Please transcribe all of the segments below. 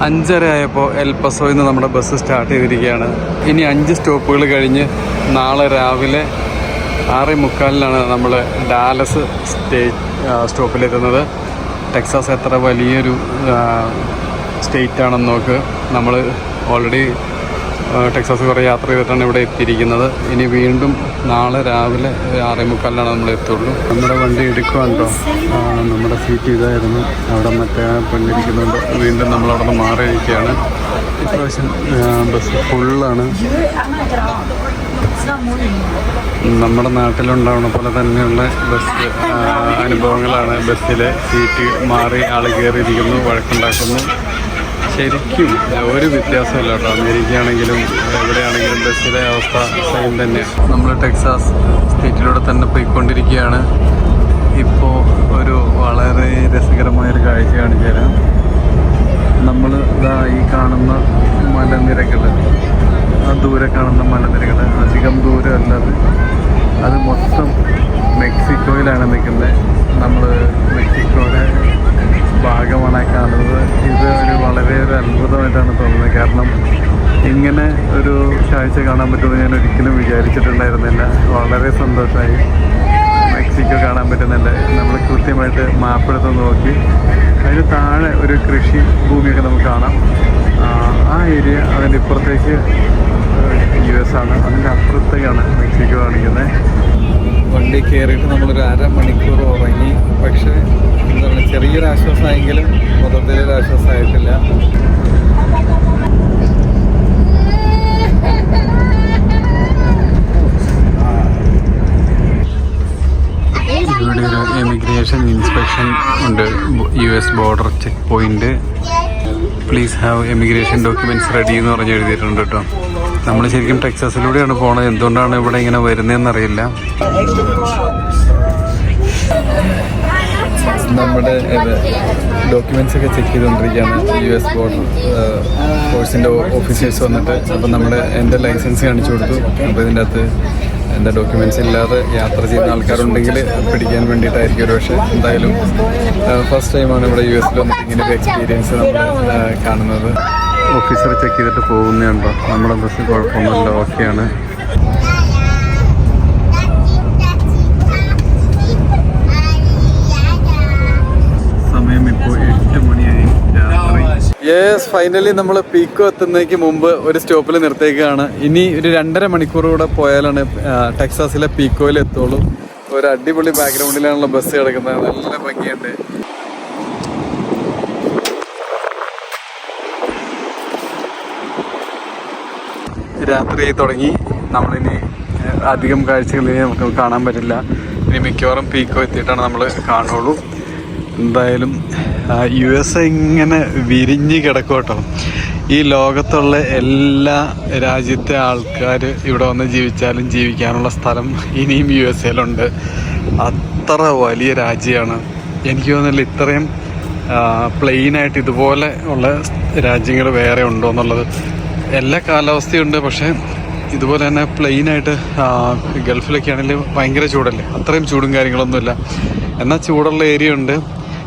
5:30 ആയപ്പോൾ എൽ പസോയിൽ നിന്ന് നമ്മുടെ ബസ് സ്റ്റാർട്ട് ചെയ്തിരിക്കുകയാണ്. ഇനി 5 സ്റ്റോപ്പുകൾ കഴിഞ്ഞ് നാളെ രാവിലെ 6:45 നമ്മൾ ഡാലസ് സ്റ്റോപ്പിലെത്തുന്നത്. ടെക്സാസ് എത്ര വലിയൊരു സ്റ്റേറ്റ് ആണെന്ന് നോക്ക്. നമ്മൾ ഓൾറെഡി ടെക്സാസ് കുറേ യാത്ര ചെയ്തിട്ടാണ് ഇവിടെ എത്തിയിരിക്കുന്നത്. ഇനി വീണ്ടും നാളെ രാവിലെ 6:45 നമ്മൾ എത്തുള്ളൂ. നമ്മുടെ വണ്ടി എടുക്കുവാണ്ടോ, നമ്മുടെ സീറ്റ് ഇതായിരുന്നു. അവിടെ മറ്റേ പെണ്ണിരിക്കുന്നുണ്ട്. വീണ്ടും നമ്മളവിടെ നിന്ന് മാറിയിരിക്കുകയാണ്. ഇപ്രാവശ്യം ബസ് ഫുള്ളാണ്. നമ്മുടെ നാട്ടിലുണ്ടാവുന്ന പോലെ തന്നെയുള്ള ബസ് അനുഭവങ്ങളാണ്. ബസ്സിലെ സീറ്റ് മാറി ആൾ കയറിയിരിക്കുന്നു, വഴക്കുണ്ടാക്കുന്നു. ശരിക്കും ഒരു വ്യത്യാസമില്ല കേട്ടോ. അമേരിക്കയാണെങ്കിലും എവിടെയാണെങ്കിലും ബസ്സിലെ അവസ്ഥ സെയിം തന്നെയാണ്. നമ്മൾ ടെക്സാസ് സ്റ്റേറ്റിലൂടെ തന്നെ പോയിക്കൊണ്ടിരിക്കുകയാണ്. ഇപ്പോൾ ഒരു വളരെ രസകരമായൊരു കാഴ്ച കാണിച്ചു തരാം. നമ്മൾ ഇതാ ഈ കാണുന്ന മലനിരകൾ, ആ ദൂരെ കാണുന്ന മലനിരകൾ അധികം ദൂരമല്ല, അത് മൊത്തം മെക്സിക്കോയിലാണ് നിൽക്കുന്നത്. നമ്മൾ മെക്സിക്കോയുടെ ഭാഗമാണ് കാണുന്നത്. ഇത് വളരെ ഒരു അത്ഭുതമായിട്ടാണ് തോന്നുന്നത്. കാരണം ഇങ്ങനെ ഒരു കാഴ്ച കാണാൻ പറ്റുമെന്ന് ഞാൻ ഒരിക്കലും വിചാരിച്ചിട്ടുണ്ടായിരുന്നില്ല. വളരെ സന്തോഷമായി. മെക്സിക്കോ കാണാൻ പറ്റുന്നുണ്ട്. നമ്മൾ കൃത്യമായിട്ട് മാപ്പെടുത്ത് നോക്കി അതിന് താഴെ ഒരു കൃഷി ഭൂമിയൊക്കെ നമുക്ക് കാണാം. ആ ഏരിയ അതിൻ്റെ ഇപ്പുറത്തേക്ക് US ആണ്, അതിൻ്റെ അപ്പുറത്തേക്കാണ് മെക്സിക്കോ കാണിക്കുന്നത്. വണ്ടി കയറിയിട്ട് നമ്മളൊരു 1/2 മണിക്കൂർ ഉറങ്ങി. പക്ഷേ എന്താ പറയുക, ചെറിയൊരു ആശ്വാസമായെങ്കിലും മൊത്തത്തിലൊരു ആശ്വാസമായിട്ടില്ല. ഇവിടെ ഒരു എമിഗ്രേഷൻ ഇൻസ്പെക്ഷൻ ഉണ്ട്, US border check point. Please have emigration documents ready എന്ന് പറഞ്ഞ് എഴുതിയിട്ടുണ്ട് കേട്ടോ. നമ്മൾ ശരിക്കും ടെക്സാസിലൂടെയാണ് പോണത്. എന്തുകൊണ്ടാണ് ഇവിടെ ഇങ്ങനെ വരുന്നതെന്നറിയില്ല. നമ്മുടെ ഡോക്യുമെൻറ്റ്സ് ഒക്കെ ചെക്ക് ചെയ്തുകൊണ്ടിരിക്കുകയാണ് US ബോർഡർ ഫോഴ്സിൻ്റെ ഓഫീസേഴ്സ് വന്നിട്ട്. അപ്പോൾ എൻ്റെ ലൈസൻസ് കാണിച്ചു കൊടുത്തു. അപ്പോൾ ഇതിൻ്റെ അകത്ത് എൻ്റെ ഡോക്യുമെൻറ്റ്സ് ഇല്ലാതെ യാത്ര ചെയ്യുന്ന ആൾക്കാരുണ്ടെങ്കിൽ പിടിക്കാൻ വേണ്ടിയിട്ടായിരിക്കും. ഒരു പക്ഷേ എന്തായാലും ഫസ്റ്റ് ടൈമാണ് ഇവിടെ US വന്നിട്ട് ഇങ്ങനെ ഒരു എക്സ്പീരിയൻസ് നമ്മൾ കാണുന്നത്. ഓഫീസർ ചെക്ക് ചെയ്തിട്ട് പോകുന്നുണ്ടോ. നമ്മുടെ ബസ് കുഴപ്പമൊന്നുമില്ല, ഓക്കെയാണ്. സമയം ഇപ്പോൾ 8 മണിയായി രാത്രി. യെസ്, ഫൈനലി നമ്മൾ പീക്കോ എത്തുന്നതിന് മുമ്പ് ഒരു സ്റ്റോപ്പിൽ നിർത്തിയേക്കാണ്. ഇനി ഒരു 2.5 മണിക്കൂർ കൂടെ പോയാലാണ് ടെക്സാസിലെ പീക്കോയിൽ എത്തുള്ളൂ. ഒരു അടിപൊളി ബാക്ക്ഗ്രൗണ്ടിലാണല്ലോ ബസ് കിടക്കുന്നത്. നല്ല ഭംഗിയുണ്ട്. രാത്രി തുടങ്ങി. നമ്മളിനി അധികം കാഴ്ചകൾ നമുക്ക് കാണാൻ പറ്റില്ല. ഇനി മിക്കവാറും പീക്കോ എത്തിയിട്ടാണ് നമ്മൾ കാണുള്ളൂ. എന്തായാലും US ഇങ്ങനെ വിരിഞ്ഞ് കിടക്കും കേട്ടോ. ഈ ലോകത്തുള്ള എല്ലാ രാജ്യത്തെ ആൾക്കാർ ഇവിടെ വന്ന് ജീവിച്ചാലും ജീവിക്കാനുള്ള സ്ഥലം ഇനിയും USA അത്ര വലിയ രാജ്യമാണ്. എനിക്ക് തോന്നുന്നില്ല ഇത്രയും പ്ലെയിനായിട്ട് ഇതുപോലെ ഉള്ള രാജ്യങ്ങൾ വേറെ ഉണ്ടോ എന്നുള്ളത്. എല്ലാ കാലാവസ്ഥയുണ്ട്, പക്ഷേ ഇതുപോലെ തന്നെ പ്ലെയിനായിട്ട് ഗൾഫിലൊക്കെ ആണെങ്കിൽ ഭയങ്കര ചൂടല്ലേ. അത്രയും ചൂടും കാര്യങ്ങളൊന്നുമില്ല, എന്നാൽ ചൂടുള്ള ഏരിയ ഉണ്ട്.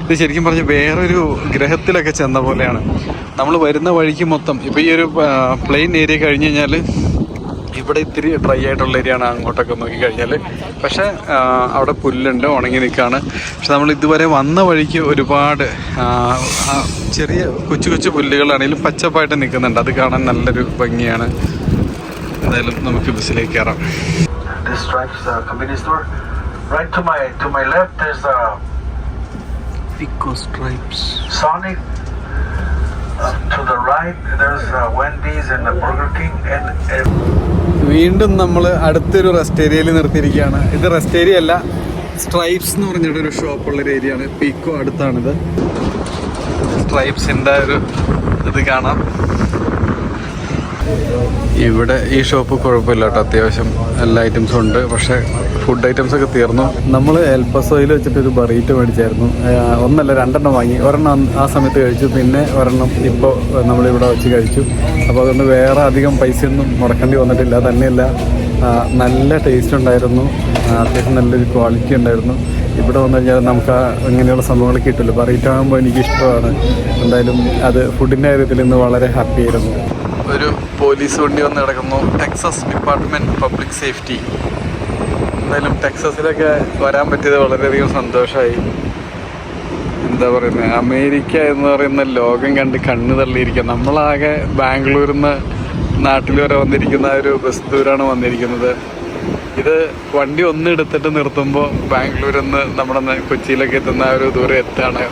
ഇത് ശരിക്കും പറഞ്ഞ് വേറൊരു ഗ്രഹത്തിലൊക്കെ ചെന്ന പോലെയാണ്. നമ്മൾ വരുന്ന വഴിക്ക് മൊത്തം ഇപ്പോൾ ഈ ഒരു പ്ലെയിൻ ഏരിയ കഴിഞ്ഞ് കഴിഞ്ഞാൽ ഇവിടെ ഇത്തിരി ഡ്രൈ ആയിട്ടുള്ള ഏരിയയാണ് അങ്ങോട്ടൊക്കെ നോക്കിക്കഴിഞ്ഞാൽ. പക്ഷേ അവിടെ പുല്ലുണ്ട്, ഉണങ്ങി നിൽക്കുകയാണ്. പക്ഷെ നമ്മൾ ഇതുവരെ വന്ന വഴിക്ക് ഒരുപാട് ചെറിയ കൊച്ചു കൊച്ചു പുല്ലുകളാണെങ്കിലും പച്ചപ്പായിട്ട് നിൽക്കുന്നുണ്ട്. അത് കാണാൻ നല്ലൊരു ഭംഗിയാണ്. എന്തായാലും നമുക്ക് ബസ്സിലേക്ക് കയറാം. Pico Stripes. Sonic. To the right, there's Wendy's and the Burger King. And വീണ്ടും നമ്മൾ അടുത്തൊരു റെസ്റ്റ് ഏരിയയിൽ നിർത്തിയിരിക്കുകയാണ്. ഇത് റെസ്റ്റ് ഏരിയ അല്ല, സ്ട്രൈപ്സ് എന്ന് പറഞ്ഞിട്ടൊരു ഷോപ്പുള്ളൊരു ഏരിയയാണ്. പീക്കോ അടുത്താണിത്. സ്ട്രൈപ്സിൻ്റെ ഒരു ഇത് കാണാം. ഇവിടെ ഈ ഷോപ്പ് കുഴപ്പമില്ല കേട്ടോ, അത്യാവശ്യം എല്ലാ ഐറ്റംസും ഉണ്ട്. പക്ഷേ ഫുഡ് ഐറ്റംസ് ഒക്കെ തീർന്നു. നമ്മൾ എൽ പസോയിൽ വെച്ചിട്ടൊരു ബറീറ്റോ മേടിച്ചായിരുന്നു. ഒന്നല്ല 2 വാങ്ങി. ഒരെണ്ണം ആ സമയത്ത് കഴിച്ചു, പിന്നെ ഒരെണ്ണം ഇപ്പോൾ നമ്മളിവിടെ വെച്ച് കഴിച്ചു. അപ്പോൾ അതുകൊണ്ട് വേറെ അധികം പൈസയൊന്നും മുടക്കേണ്ടി വന്നിട്ടില്ല. തന്നെയല്ല നല്ല ടേസ്റ്റ് ഉണ്ടായിരുന്നു, അത്യാവശ്യം നല്ലൊരു ക്വാളിറ്റി ഉണ്ടായിരുന്നു. ഇവിടെ വന്നു കഴിഞ്ഞാൽ നമുക്ക് ഇങ്ങനെയുള്ള സംഭവങ്ങൾ കിട്ടില്ല. ബറീറ്റോ ആകുമ്പോൾ എനിക്കിഷ്ടമാണ്. എന്തായാലും അത് ഫുഡിൻ്റെ കാര്യത്തിൽ ഇന്ന് വളരെ ഹാപ്പി ആയിരുന്നു. ഒരു പോലീസ് വണ്ടി വന്ന് കിടക്കുന്നു, ടെക്സസ് ഡിപ്പാർട്ട്മെൻറ്റ് പബ്ലിക് സേഫ്റ്റി. എന്തായാലും ടെക്സസിലൊക്കെ വരാൻ പറ്റിയത് വളരെയധികം സന്തോഷമായി. എന്താ പറയുന്നത്, അമേരിക്ക എന്ന് പറയുന്ന ലോകം കണ്ട് കണ്ണ് തള്ളിയിരിക്കുക. നമ്മളാകെ ബാംഗ്ലൂരിൽ നിന്ന് നാട്ടിൽ വരെ വന്നിരിക്കുന്ന ഒരു ബസ് ദൂരമാണ് വന്നിരിക്കുന്നത്. ഇത് വണ്ടി ഒന്ന് എടുത്തിട്ട് നിർത്തുമ്പോൾ ബാംഗ്ലൂരിൽ നിന്ന് നമ്മുടെ കൊച്ചിയിലേക്ക് എത്തുന്ന ഒരു ദൂരം എത്താണ്.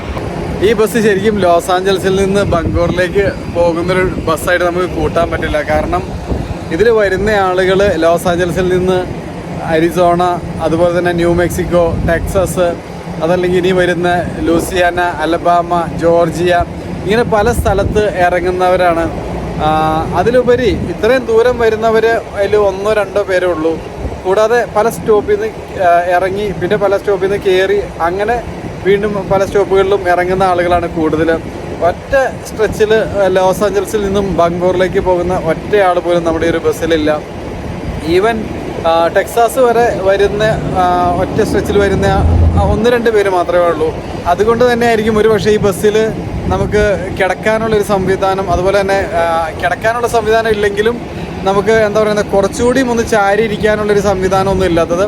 ഈ ബസ് ശരിക്കും ലോസ് ആഞ്ചൽസിൽ നിന്ന് ബംഗൂറിലേക്ക് പോകുന്നൊരു ബസ്സായിട്ട് നമുക്ക് കൂട്ടാൻ പറ്റില്ല. കാരണം ഇതിൽ വരുന്ന ആളുകൾ ലോസ് ആഞ്ചൽസിൽ നിന്ന് അരിസോണ, അതുപോലെ തന്നെ ന്യൂ മെക്സിക്കോ, ടെക്സസ്, അതല്ലെങ്കിൽ ഇനി വരുന്ന ലൂസിയാന, അലബാമ, ജോർജിയ, ഇങ്ങനെ പല സ്ഥലത്ത് ഇറങ്ങുന്നവരാണ്. അതിലുപരി ഇത്രയും ദൂരം വരുന്നവർ അതിൽ 1-2 പേരേ ഉള്ളൂ. കൂടാതെ പല സ്റ്റോപ്പിൽ നിന്ന് ഇറങ്ങി പിന്നെ പല സ്റ്റോപ്പിൽ നിന്ന് കയറി അങ്ങനെ വീണ്ടും പല സ്റ്റോപ്പുകളിലും ഇറങ്ങുന്ന ആളുകളാണ് കൂടുതൽ. ഒറ്റ സ്ട്രെച്ചിൽ ലോസ് ആഞ്ചൽസിൽ നിന്നും ബംഗൂറിലേക്ക് പോകുന്ന ഒറ്റയാൾ പോലും നമ്മുടെ ഒരു ബസ്സിലില്ല. ഈവൻ ടെക്സാസ് വരെ വരുന്ന ഒറ്റ സ്ട്രെച്ചിൽ വരുന്ന 1-2 പേര് മാത്രമേ ഉള്ളൂ. അതുകൊണ്ട് തന്നെ ആയിരിക്കും ഒരു പക്ഷേ ഈ ബസ്സിൽ നമുക്ക് കിടക്കാനുള്ളൊരു സംവിധാനം, അതുപോലെ തന്നെ കിടക്കാനുള്ള സംവിധാനം ഇല്ലെങ്കിലും നമുക്ക് എന്താ പറയുന്നത്, കുറച്ചുകൂടി ഒന്ന് ചാരി ഇരിക്കാനുള്ളൊരു സംവിധാനം ഒന്നും ഇല്ലാത്തത്.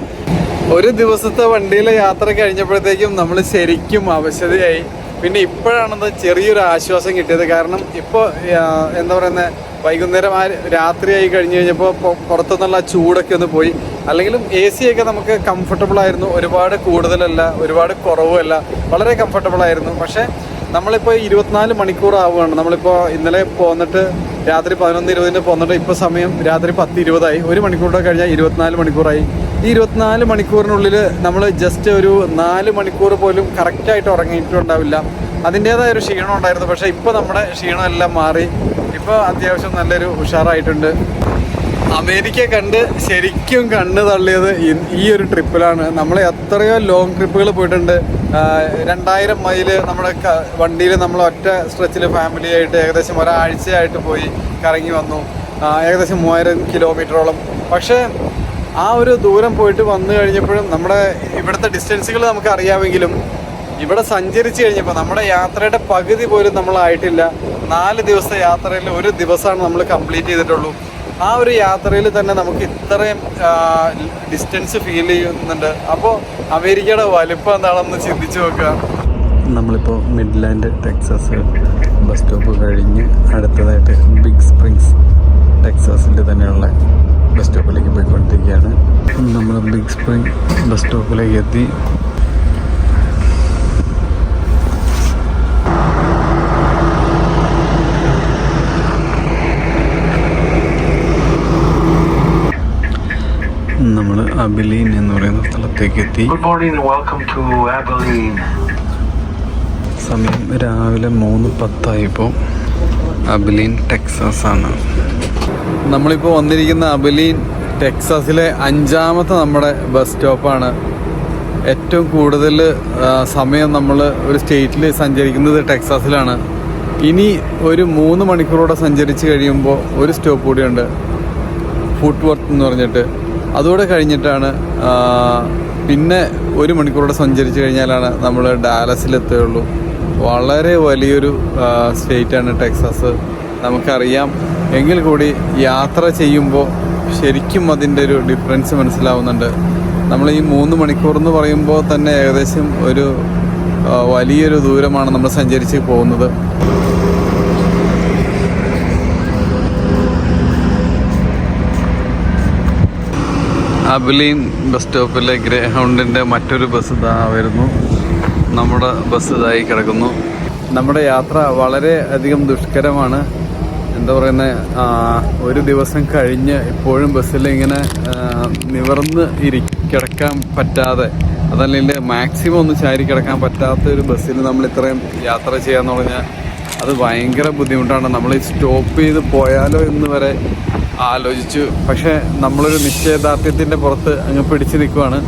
ഒരു ദിവസത്തെ വണ്ടിയിലെ യാത്ര കഴിഞ്ഞപ്പോഴത്തേക്കും നമ്മൾ ശരിക്കും അവശതയായി. പിന്നെ ഇപ്പോഴാണത് ചെറിയൊരു ആശ്വാസം കിട്ടിയത്. കാരണം ഇപ്പോൾ എന്താ പറയുന്നത്, വൈകുന്നേരം രാത്രിയായി കഴിഞ്ഞ് കഴിഞ്ഞപ്പോൾ പുറത്തുനിന്നുള്ള ചൂടൊക്കെ ഒന്ന് പോയി. അല്ലെങ്കിലും എ സിയൊക്കെ നമുക്ക് കംഫർട്ടബിൾ ആയിരുന്നു. ഒരുപാട് കൂടുതലല്ല, ഒരുപാട് കുറവുമല്ല, വളരെ കംഫർട്ടബിൾ ആയിരുന്നു. പക്ഷേ നമ്മളിപ്പോൾ 24 മണിക്കൂർ ആവുകയാണ്. നമ്മളിപ്പോൾ ഇന്നലെ പോന്നിട്ട് രാത്രി 11:20 പോന്നിട്ട് ഇപ്പോൾ സമയം രാത്രി 10:20 1 മണിക്കൂറുടെ കഴിഞ്ഞാൽ 24 മണിക്കൂറായി. ഈ 24 മണിക്കൂറിനുള്ളിൽ നമ്മൾ ജസ്റ്റ് ഒരു 4 മണിക്കൂർ പോലും കറക്റ്റായിട്ട് ഉറങ്ങിയിട്ടുണ്ടാവില്ല. അതിൻ്റേതായ ഒരു ക്ഷീണം ഉണ്ടായിരുന്നു. പക്ഷേ ഇപ്പോൾ നമ്മുടെ ക്ഷീണമെല്ലാം മാറി. ഇപ്പോൾ അത്യാവശ്യം നല്ലൊരു ഉഷാറായിട്ടുണ്ട്. അമേരിക്ക കണ്ട് ശരിക്കും കണ്ണ് തള്ളിയത് ഈ ഒരു ട്രിപ്പിലാണ്. നമ്മൾ എത്രയോ ലോങ് ട്രിപ്പുകൾ പോയിട്ടുണ്ട്. 2000 മൈൽ നമ്മുടെ വണ്ടിയിൽ നമ്മൾ ഒറ്റ സ്ട്രെച്ചിൽ ഫാമിലി ആയിട്ട് ഏകദേശം ഒരാഴ്ചയായിട്ട് പോയി കറങ്ങി വന്നു, ഏകദേശം 3000 കിലോമീറ്ററോളം. പക്ഷേ ആ ഒരു ദൂരം പോയിട്ട് വന്നു കഴിഞ്ഞപ്പോഴും നമ്മുടെ ഇവിടുത്തെ ഡിസ്റ്റൻസുകൾ നമുക്ക് അറിയാമെങ്കിലും ഇവിടെ സഞ്ചരിച്ച് കഴിഞ്ഞപ്പോൾ നമ്മുടെ യാത്രയുടെ പകുതി പോലും നമ്മളായിട്ടില്ല. 4 ദിവസത്തെ യാത്രയിൽ 1 ദിവസമാണ് നമ്മൾ കംപ്ലീറ്റ് ചെയ്തിട്ടുള്ളൂ. ആ ഒരു യാത്രയിൽ തന്നെ നമുക്ക് ഇത്രയും ഡിസ്റ്റൻസ് ഫീൽ ചെയ്യുന്നുണ്ട്. അപ്പോൾ അമേരിക്കയുടെ വലിപ്പം എന്താണെന്ന് ചിന്തിച്ച് നോക്കുക. നമ്മളിപ്പോൾ മിഡ്ലാൻഡ് ടെക്സസ് ബസ് സ്റ്റോപ്പ് കഴിഞ്ഞ് അടുത്തതായിട്ട് ബിഗ് സ്പ്രിങ്സ് ടെക്സസിൽ തന്നെയുള്ള ബസ് സ്റ്റോപ്പിലേക്ക് പോയിക്കൊണ്ടിരിക്കുകയാണ്. നമ്മൾ ബിഗ് സ്പ്രിങ് ബസ് സ്റ്റോപ്പിലേക്ക് എത്തി. നമ്മൾ അബിലീൻ എന്ന് പറയുന്ന സ്ഥലത്തേക്ക് എത്തി. Good morning and welcome to Abilene. സമയം രാവിലെ 3:10 അബിലീൻ ടെക്സസ് ആണ്. നമ്മളിപ്പോൾ വന്നിരിക്കുന്ന അബിലീൻ ടെക്സസിലെ 5ാമത്തെ നമ്മുടെ ബസ് സ്റ്റോപ്പാണ്. ഏറ്റവും കൂടുതൽ സമയം നമ്മൾ ഒരു സ്റ്റേറ്റിൽ സഞ്ചരിക്കുന്നത് ടെക്സസിലാണ്. ഇനി ഒരു 3 മണിക്കൂറോടെ സഞ്ചരിച്ച് കഴിയുമ്പോൾ ഒരു സ്റ്റോപ്പ് കൂടിയുണ്ട്, ഫൂട്ട് വർത്ത് എന്ന് പറഞ്ഞിട്ട്. അതുകൂടെ കഴിഞ്ഞിട്ടാണ് പിന്നെ 1 മണിക്കൂറോടെ സഞ്ചരിച്ച് കഴിഞ്ഞാലാണ് നമ്മൾ ഡാലസിലെത്തുകയുള്ളൂ. വളരെ വലിയൊരു സ്റ്റേറ്റാണ് ടെക്സസ്, നമുക്കറിയാം. എങ്കിൽ കൂടി യാത്ര ചെയ്യുമ്പോൾ ശരിക്കും അതിൻ്റെ ഒരു ഡിഫറൻസ് മനസ്സിലാവുന്നുണ്ട്. നമ്മൾ ഈ 3 മണിക്കൂർ എന്ന് പറയുമ്പോൾ തന്നെ ഏകദേശം ഒരു വലിയൊരു ദൂരമാണ് നമ്മൾ സഞ്ചരിച്ച് പോകുന്നത്. അബിലീൻ ബസ് സ്റ്റോപ്പിലെ ഗ്രേ ഹൗണ്ടിൻ്റെ മറ്റൊരു ബസ് ഇതാ വരുന്നു. നമ്മുടെ ബസ് ഇതായി കിടക്കുന്നു. നമ്മുടെ യാത്ര വളരെ അധികം ദുഷ്കരമാണ്. എന്താ പറയുന്നത്, ഒരു ദിവസം കഴിഞ്ഞ് ഇപ്പോഴും ബസ്സിൽ ഇങ്ങനെ നിവർന്ന് കിടക്കാൻ പറ്റാതെ, അതല്ലെങ്കിൽ മാക്സിമം ഒന്ന് ചാരി കിടക്കാൻ പറ്റാത്ത ഒരു ബസ്സിൽ നമ്മൾ ഇത്രയും യാത്ര ചെയ്യാന്ന് പറഞ്ഞാൽ അത് ഭയങ്കര ബുദ്ധിമുട്ടാണ്. നമ്മൾ സ്റ്റോപ്പ് ചെയ്ത് പോയാലോ എന്ന് വരെ ആലോചിച്ചു. പക്ഷേ നമ്മളൊരു നിശ്ചയദാർഢ്യത്തിൻ്റെ പുറത്ത് അങ്ങ് പിടിച്ചു നിൽക്കുവാണ്.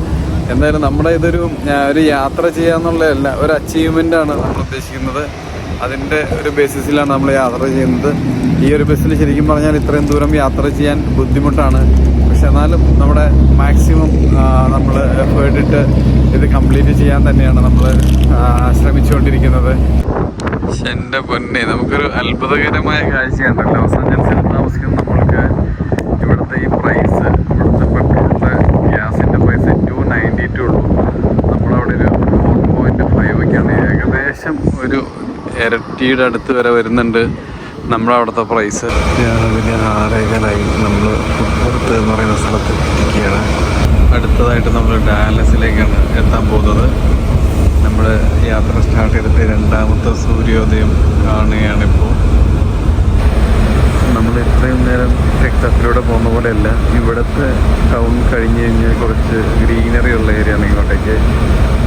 എന്തായാലും നമ്മുടെ ഇതൊരു യാത്ര ചെയ്യാന്നുള്ളതല്ല, ഒരു അച്ചീവ്മെൻ്റാണ് നമ്മൾ ഉദ്ദേശിക്കുന്നത്. അതിൻ്റെ ഒരു ബേസിസിലാണ് നമ്മൾ യാത്ര ചെയ്യുന്നത്. ഈ ഒരു ബസ്സിൽ ശരിക്കും പറഞ്ഞാൽ ഇത്രയും ദൂരം യാത്ര ചെയ്യാൻ ബുദ്ധിമുട്ടാണ്. പക്ഷെ എന്നാലും നമ്മുടെ മാക്സിമം നമ്മൾ എഫേർട്ട് ഇട്ട് ഇത് കംപ്ലീറ്റ് ചെയ്യാൻ തന്നെയാണ് നമ്മൾ ശ്രമിച്ചുകൊണ്ടിരിക്കുന്നത്. എൻ്റെ പൊന്നെ, നമുക്കൊരു അത്ഭുതകരമായ കാഴ്ചയാണ് ലോസ് ആഞ്ചൽസിൽ താമസിക്കുന്ന നമ്മൾക്ക് ഇവിടുത്തെ ഈ പ്രൈസ്, ഇവിടുത്തെ പെട്രോളിൻ്റെ ഗ്യാസിൻ്റെ പ്രൈസ് 292 ഉള്ളൂ. നമ്മളവിടെ ഒരു 4.5 ഒക്കെയാണ്. ഏകദേശം ഒരു ഇരട്ടിയുടെ അടുത്ത് വരെ വരുന്നുണ്ട് നമ്മളവിടുത്തെ പ്രൈസ്. രാവിലെ 6:15 നമ്മൾ പുറത്ത് എന്ന് പറയുന്ന സ്ഥലത്ത് എത്തിക്കുകയാണ്. അടുത്തതായിട്ട് നമ്മൾ ഡാലസിലേക്കാണ് എത്താൻ പോകുന്നത്. നമ്മൾ യാത്ര സ്റ്റാർട്ട് ചെയ്തിട്ട് 2ാമത്തെ സൂര്യോദയം കാണുകയാണിപ്പോൾ. നമ്മൾ ഇത്രയും നേരം ടെക്സാസിലൂടെ പോകുന്ന പോലെയല്ല, ഇവിടുത്തെ ടൗൺ കഴിഞ്ഞ് കഴിഞ്ഞ് കുറച്ച് ഗ്രീനറി ഉള്ള ഏരിയയാണ് ഇങ്ങോട്ടേക്ക്.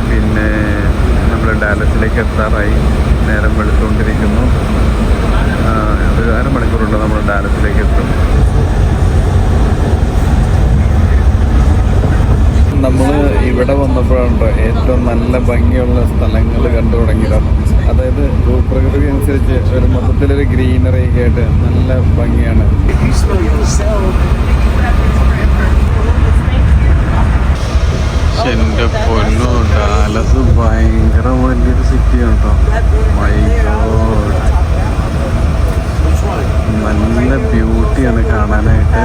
പിന്നെ നമ്മൾ ഡാലസിലേക്ക് എത്താറായി, നേരം വെളുത്തുകൊണ്ടിരിക്കുന്നു. ഒരു അരമണിക്കൂറുണ്ട് നമ്മൾ ഡാലസിലേക്ക് എത്തും. നമ്മൾ ഇവിടെ വന്നപ്പോഴാണ് ഏറ്റവും നല്ല ഭംഗിയുള്ള സ്ഥലങ്ങൾ കണ്ടു തുടങ്ങിയത്. അതായത് ഭൂപ്രകൃതി അനുസരിച്ച് ഒരു മൊത്തത്തിലൊരു ഗ്രീനറി ഒക്കെ ആയിട്ട് നല്ല ഭംഗിയാണ്. എൻ്റെ പൊന്നോ, ഡാലസ് ഭയങ്കര വലിയൊരു സിറ്റിയാണ് കേട്ടോ. മൈ ഗോഡ്, നല്ല ബ്യൂട്ടിയാണ് കാണാനായിട്ട്.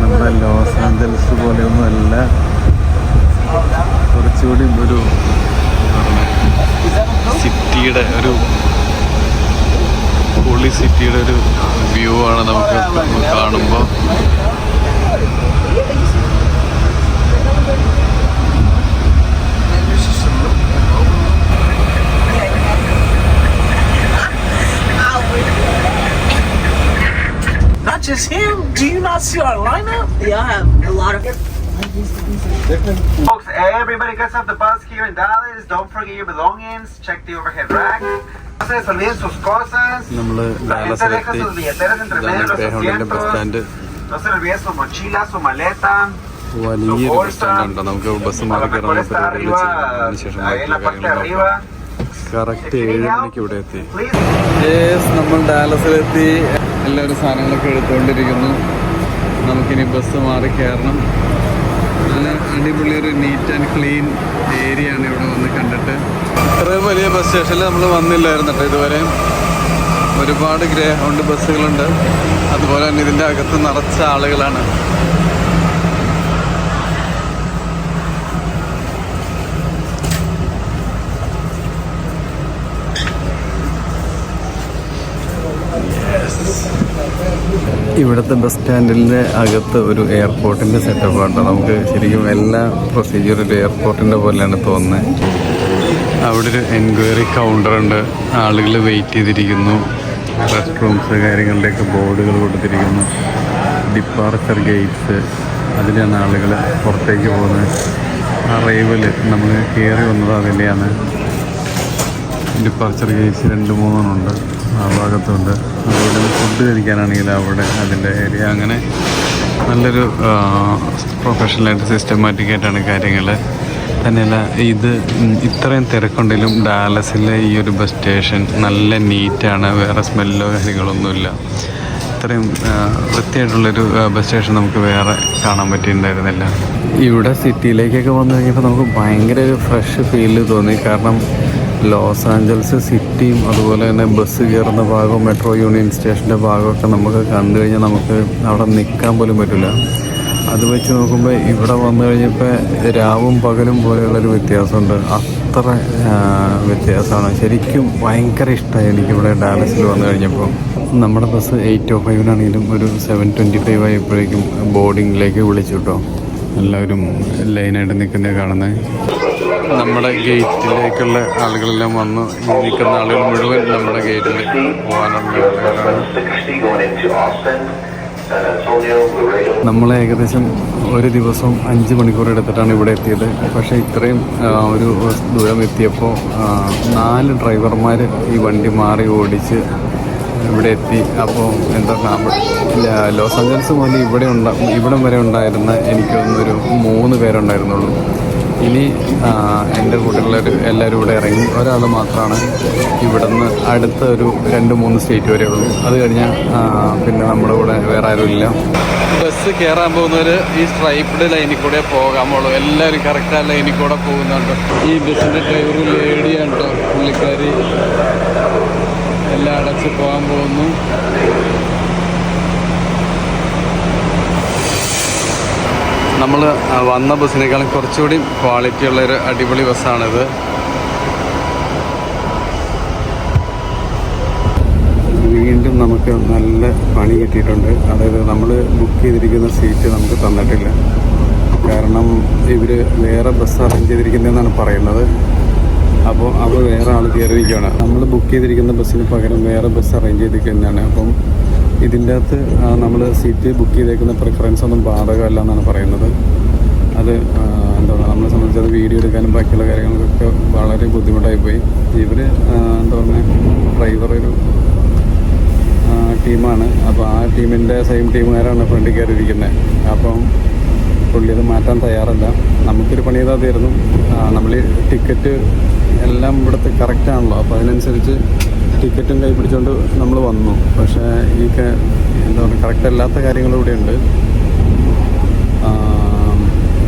നമ്മുടെ ലോസ് ആഞ്ചൽസ് പോലെയൊന്നും അല്ല, കുറച്ചുകൂടി ഒരു സിറ്റിയുടെ ഒരു പൊളി സിറ്റിയുടെ ഒരു വ്യൂ ആണ് നമുക്ക് കാണുമ്പോൾ. Not just him. Do you not see our lineup? Yeah, I have a lot of. Folks, everybody gets off the bus here in Dallas. Don't forget your belongings. Check the overhead rack. No se les olviden sus cosas. നമ്മൾ La gente deja sus billeteras entre medio de los ഡാലസിലെത്തി. Bus asientos. Stand No se les olvide su mochila, su maleta. വലിയൊരു bus സ്റ്റാൻഡുണ്ട്. നമുക്ക് bus A മാറി lo mejor കയറാനുള്ള está പരിപാടികൾ arriba, ചെയ്തതിന് ശേഷം ahí en la ബാക്കിയുള്ള parte de കാര്യങ്ങൾ arriba. നോക്കാം. കറക്റ്റ് 7 മണിക്ക് ഇവിടെ എത്തി. Please. നമ്മൾ ഡാലസിലെത്തി. എല്ലാവരും സാധനങ്ങളൊക്കെ എടുത്തുകൊണ്ടിരിക്കുന്നു. നമുക്കിനി ബസ് മാറി കയറണം. നല്ല അടിപൊളി ഒരു നീറ്റ് ആൻഡ് ക്ലീൻ ഏരിയ ആണ് ഇവിടെ വന്ന് കണ്ടിട്ട്. ഇത്രയും വലിയ ബസ് സ്റ്റേഷനിൽ നമ്മൾ വന്നില്ലായിരുന്നു കേട്ടോ ഇതുവരെ. ഒരുപാട് ഗ്രേഹൗണ്ട് ബസ്സുകളുണ്ട്. അതുപോലെ തന്നെ ഇതിൻ്റെ അകത്ത് നിറച്ച ആളുകളാണ്. ഇവിടുത്തെ ബസ് സ്റ്റാൻഡിൻ്റെ അകത്ത് ഒരു എയർപോർട്ടിൻ്റെ സെറ്റപ്പാണ്. നമുക്ക് ശരിക്കും എല്ലാ പ്രൊസീജിയറും ഒരു എയർപോർട്ടിൻ്റെ പോലെയാണ് തോന്നുന്നത്. അവിടെ ഒരു എൻക്വയറി കൗണ്ടറുണ്ട്. ആളുകൾ വെയിറ്റ് ചെയ്തിരിക്കുന്നു. റെസ്റ്റ് റൂംസ് കാര്യങ്ങളുടെയൊക്കെ ബോർഡുകൾ കൊടുത്തിരിക്കുന്നു. ഡിപ്പാർച്ചർ ഗേറ്റ്സ്, അതിലാണ് ആളുകൾ പുറത്തേക്ക് പോകുന്നത്. അറൈവൽ നമ്മൾ കയറി വന്നത് അതിലെയാണ്. ഡിപ്പാർച്ചർ ഗേറ്റ്സ് 2-3 ഉണ്ട്, ആ ഭാഗത്തുണ്ട്. അതുപോലെ ഫുഡ് കഴിക്കാനാണെങ്കിൽ അവിടെ അതിൻ്റെ ഏരിയ. അങ്ങനെ നല്ലൊരു പ്രൊഫഷണലായിട്ട് സിസ്റ്റമാറ്റിക്കായിട്ടാണ് കാര്യങ്ങൾ. തന്നെയല്ല, ഇത് ഇത്രയും തിരക്കുണ്ടെങ്കിലും ഡാലസിലെ ഈ ഒരു ബസ് സ്റ്റേഷൻ നല്ല നീറ്റാണ്. വേറെ സ്മെല്ലോ കാര്യങ്ങളൊന്നുമില്ല. ഇത്രയും വൃത്തിയായിട്ടുള്ളൊരു ബസ് സ്റ്റേഷൻ നമുക്ക് വേറെ കാണാൻ പറ്റിയിട്ടുണ്ടായിരുന്നില്ല. ഇവിടെ സിറ്റിയിലേക്കൊക്കെ വന്നു കഴിഞ്ഞപ്പോൾ നമുക്ക് ഭയങ്കര ഒരു ഫ്രഷ് ഫീല് തോന്നി. കാരണം ലോസ് ആഞ്ചൽസ് സിറ്റിയും അതുപോലെ തന്നെ ബസ് കയറുന്ന ഭാഗവും മെട്രോ യൂണിയൻ സ്റ്റേഷൻ്റെ ഭാഗമൊക്കെ നമുക്ക് കണ്ടു കഴിഞ്ഞാൽ നമുക്ക് അവിടെ നിൽക്കാൻ പോലും പറ്റില്ല. അത് വെച്ച് നോക്കുമ്പോൾ ഇവിടെ വന്നു കഴിഞ്ഞപ്പോൾ രാവും പകലും പോലെയുള്ളൊരു വ്യത്യാസമുണ്ട്. അത്ര വ്യത്യാസമാണ്. ശരിക്കും ഭയങ്കര ഇഷ്ടമായി എനിക്കിവിടെ ഡാലസിൽ വന്നു കഴിഞ്ഞപ്പോൾ. നമ്മുടെ ബസ് 8:05 ഒരു 7:25 ആയപ്പോഴേക്കും ബോർഡിങ്ങിലേക്ക് വിളിച്ചു കേട്ടോ. എല്ലാവരും ലൈനായിട്ട് നിൽക്കുന്നത് കാണുന്നത്. നമ്മുടെ ഗേറ്റിലേക്കുള്ള ആളുകളെല്ലാം വന്നു. ഈ നിൽക്കുന്ന ആളുകൾ മുഴുവൻ നമ്മുടെ ഗേറ്റിൽ പോകാനുള്ള ആളുകളാണ്. നമ്മൾ ഏകദേശം ഒരു ദിവസം 5 മണിക്കൂർ എടുത്തിട്ടാണ് ഇവിടെ എത്തിയത്. പക്ഷേ ഇത്രയും ഒരു ദൂരം എത്തിയപ്പോൾ 4 ഡ്രൈവർമാർ ഈ വണ്ടി മാറി ഓടിച്ച് ഇവിടെ എത്തി. അപ്പോൾ എന്താ ലോസ് ആഞ്ചൽസ് മുതൽ ഇവിടം വരെ ഉണ്ടായിരുന്ന എനിക്കൊന്നൊരു 3 പേരുണ്ടായിരുന്നുള്ളൂ. ഇനി എൻ്റെ കൂടെയുള്ളവർ എല്ലാവരും ഇവിടെ ഇറങ്ങി. ഒരാൾ മാത്രമാണ് ഇവിടുന്ന് അടുത്ത ഒരു 2-3 സ്റ്റേറ്റ് വരെ ഉള്ളൂ. അത് കഴിഞ്ഞാൽ പിന്നെ നമ്മുടെ കൂടെ വേറെ ആരുമില്ല. ബസ് കയറാൻ പോകുന്നവർ ഈ സ്ട്രൈപ്ഡ് ലൈനിൽ കൂടെ പോകാമുള്ളൂ. എല്ലാവരും കറക്റ്റ് ആ ലൈനിൽ കൂടെ പോകുന്നുണ്ട്. ഈ ബസ്സിൻ്റെ ഡ്രൈവർ ലേഡിയാണ് കേട്ടോ. പുള്ളിക്കാരി എല്ലാം അടച്ച് പോകാൻ പോകുന്നു. നമ്മൾ വന്ന ബസ്സിനേക്കാളും കുറച്ചുകൂടി ക്വാളിറ്റി ഉള്ളൊരു അടിപൊളി ബസ്സാണിത്. വീണ്ടും നമുക്ക് നല്ല പണി കിട്ടിയിട്ടുണ്ട്. അതായത് നമ്മൾ ബുക്ക് ചെയ്തിരിക്കുന്ന സീറ്റ് നമുക്ക് തന്നിട്ടില്ല. കാരണം ഇവർ വേറെ ബസ് അറേഞ്ച് ചെയ്തിരിക്കുന്നതെന്നാണ് പറയുന്നത്. അപ്പോൾ അത് വേറെ ആൾ കയറിയിരിക്കുകയാണ്. നമ്മൾ ബുക്ക് ചെയ്തിരിക്കുന്ന ബസ്സിന് പകരം വേറെ ബസ് അറേഞ്ച് ചെയ്തിരിക്കുന്നതാണ്. അപ്പം ഇതിൻ്റെ അകത്ത് നമ്മൾ സീറ്റ് ബുക്ക് ചെയ്തേക്കുന്ന പ്രിഫറൻസ് ഒന്നും ബാധകമല്ല എന്നാണ് പറയുന്നത്. അത് എന്താ പറയുക, നമ്മളെ സംബന്ധിച്ച് അത് വീഡിയോ എടുക്കാനും ബാക്കിയുള്ള കാര്യങ്ങൾക്കൊക്കെ വളരെ ബുദ്ധിമുട്ടായിപ്പോയി. ഇവർ എന്താ പറയുക, ഡ്രൈവർ ഒരു ടീമാണ്. അപ്പോൾ ആ ടീമിൻ്റെ സെയിം ടീമുകാരാണ് ഫ്രണ്ടിൽ കയറിയിരിക്കുന്നത്. അപ്പം പുള്ളി അത് മാറ്റാൻ തയ്യാറല്ല. നമുക്കൊരു പണി ചെയ്താൽ തീർന്നു. നമ്മൾ ടിക്കറ്റ് എല്ലാം ഇവിടുത്തെ കറക്റ്റാണല്ലോ. അപ്പോൾ അതിനനുസരിച്ച് ടിക്കറ്റും കൈ പിടിച്ചുകൊണ്ട് നമ്മൾ വന്നു. പക്ഷേ ഈ എന്താ പറയുക, കറക്റ്റ് അല്ലാത്ത കാര്യങ്ങളിവിടെ ഉണ്ട്.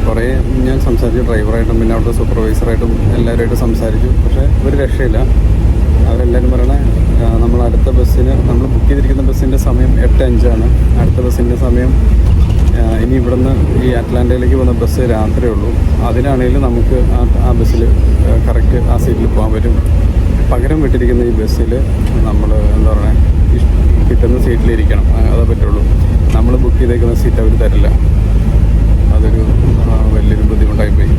കുറേ ഞാൻ സംസാരിച്ചു ഡ്രൈവറായിട്ടും പിന്നെ അവിടുത്തെ സൂപ്പർവൈസറായിട്ടും എല്ലാവരുമായിട്ട് സംസാരിച്ചു. പക്ഷേ ഒരു രക്ഷയില്ല. അവരെല്ലാവരും പറയണേ, നമ്മൾ അടുത്ത ബസ്സിന് നമ്മൾ ബുക്ക് ചെയ്തിരിക്കുന്ന ബസ്സിൻ്റെ സമയം 8:05 അടുത്ത ബസ്സിൻ്റെ സമയം ഇനി ഇവിടുന്ന് ഈ അറ്റ്ലാന്റയിലേക്ക് പോകുന്ന ബസ് രാത്രിയേ ഉള്ളൂ. അതിനാണെങ്കിലും നമുക്ക് ആ ബസ്സിൽ കറക്റ്റ് ആ സീറ്റിൽ പോകാൻ പറ്റും. പകരം വിട്ടിരിക്കുന്ന ഈ ബസ്സിൽ നമ്മൾ എന്താ പറയുക, കിട്ടുന്ന സീറ്റിലിരിക്കണം. അതേ പറ്റുള്ളൂ. നമ്മൾ ബുക്ക് ചെയ്തേക്കുന്ന സീറ്റ് അവർ തരില്ല. അതൊരു വലിയൊരു ബുദ്ധിമുട്ടായിപ്പോയി.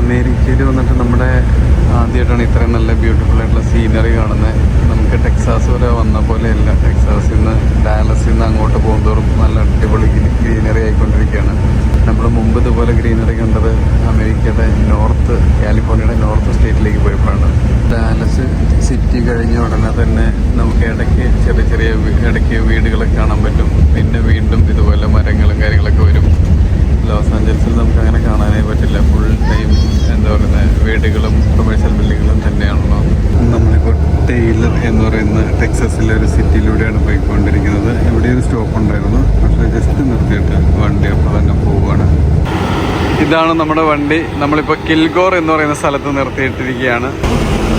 അമേരിക്കയിൽ വന്നിട്ട് നമ്മുടെ ആദ്യമായിട്ടാണ് ഇത്രയും നല്ല ബ്യൂട്ടിഫുൾ ആയിട്ടുള്ള സീനറി കാണുന്നത്. നമുക്ക് ടെക്സാസ് വരെ വന്ന പോലെയല്ല. ടെക്സാസിൽ നിന്ന് ഡാലസിൽ നിന്ന് അങ്ങോട്ട് പോകുന്തോറും നല്ല അടിപൊളി ഗ്രീനറി ആയിക്കൊണ്ടിരിക്കുകയാണ്. നമ്മൾ മുമ്പ് ഇതുപോലെ ഗ്രീനറി കണ്ടത് അമേരിക്കയുടെ കാലിഫോർണിയയുടെ നോർത്ത് സ്റ്റേറ്റിലേക്ക് പോയപ്പോഴാണ്. ഡാലസ് സിറ്റി കഴിഞ്ഞ ഉടനെ തന്നെ നമുക്ക് ഇടയ്ക്ക് വീടുകളൊക്കെ കാണാൻ പറ്റും. പിന്നെ വീണ്ടും ഇതുപോലെ മരങ്ങളും കാര്യങ്ങളൊക്കെ വരും. ലോസ് ആഞ്ചൽസിൽ നമുക്ക് അങ്ങനെ കാണാനേ പറ്റില്ല. ഫുൾ ടൈം എന്താ പറയുന്നത്, വീടുകളും കൊമേഴ്ഷ്യൽ ബിൽഡിങ്ങുകളും തന്നെയാണല്ലോ. നമ്മളിപ്പോൾ ടെയ്ലർ എന്ന് പറയുന്ന ടെക്സസിലെ ഒരു സിറ്റിയിലൂടെയാണ് പോയിക്കൊണ്ടിരിക്കുന്നത്. ഇവിടെ ഒരു സ്റ്റോപ്പ് ഉണ്ടായിരുന്നു, പക്ഷേ ജസ്റ്റ് നിർത്തിയിട്ട് വണ്ടി അപ്പോൾ തന്നെ പോവുകയാണ്. ഇതാണ് നമ്മുടെ വണ്ടി. നമ്മളിപ്പോൾ കിൽഗോർ എന്ന് പറയുന്ന സ്ഥലത്ത് നിർത്തിയിട്ടിരിക്കുകയാണ്.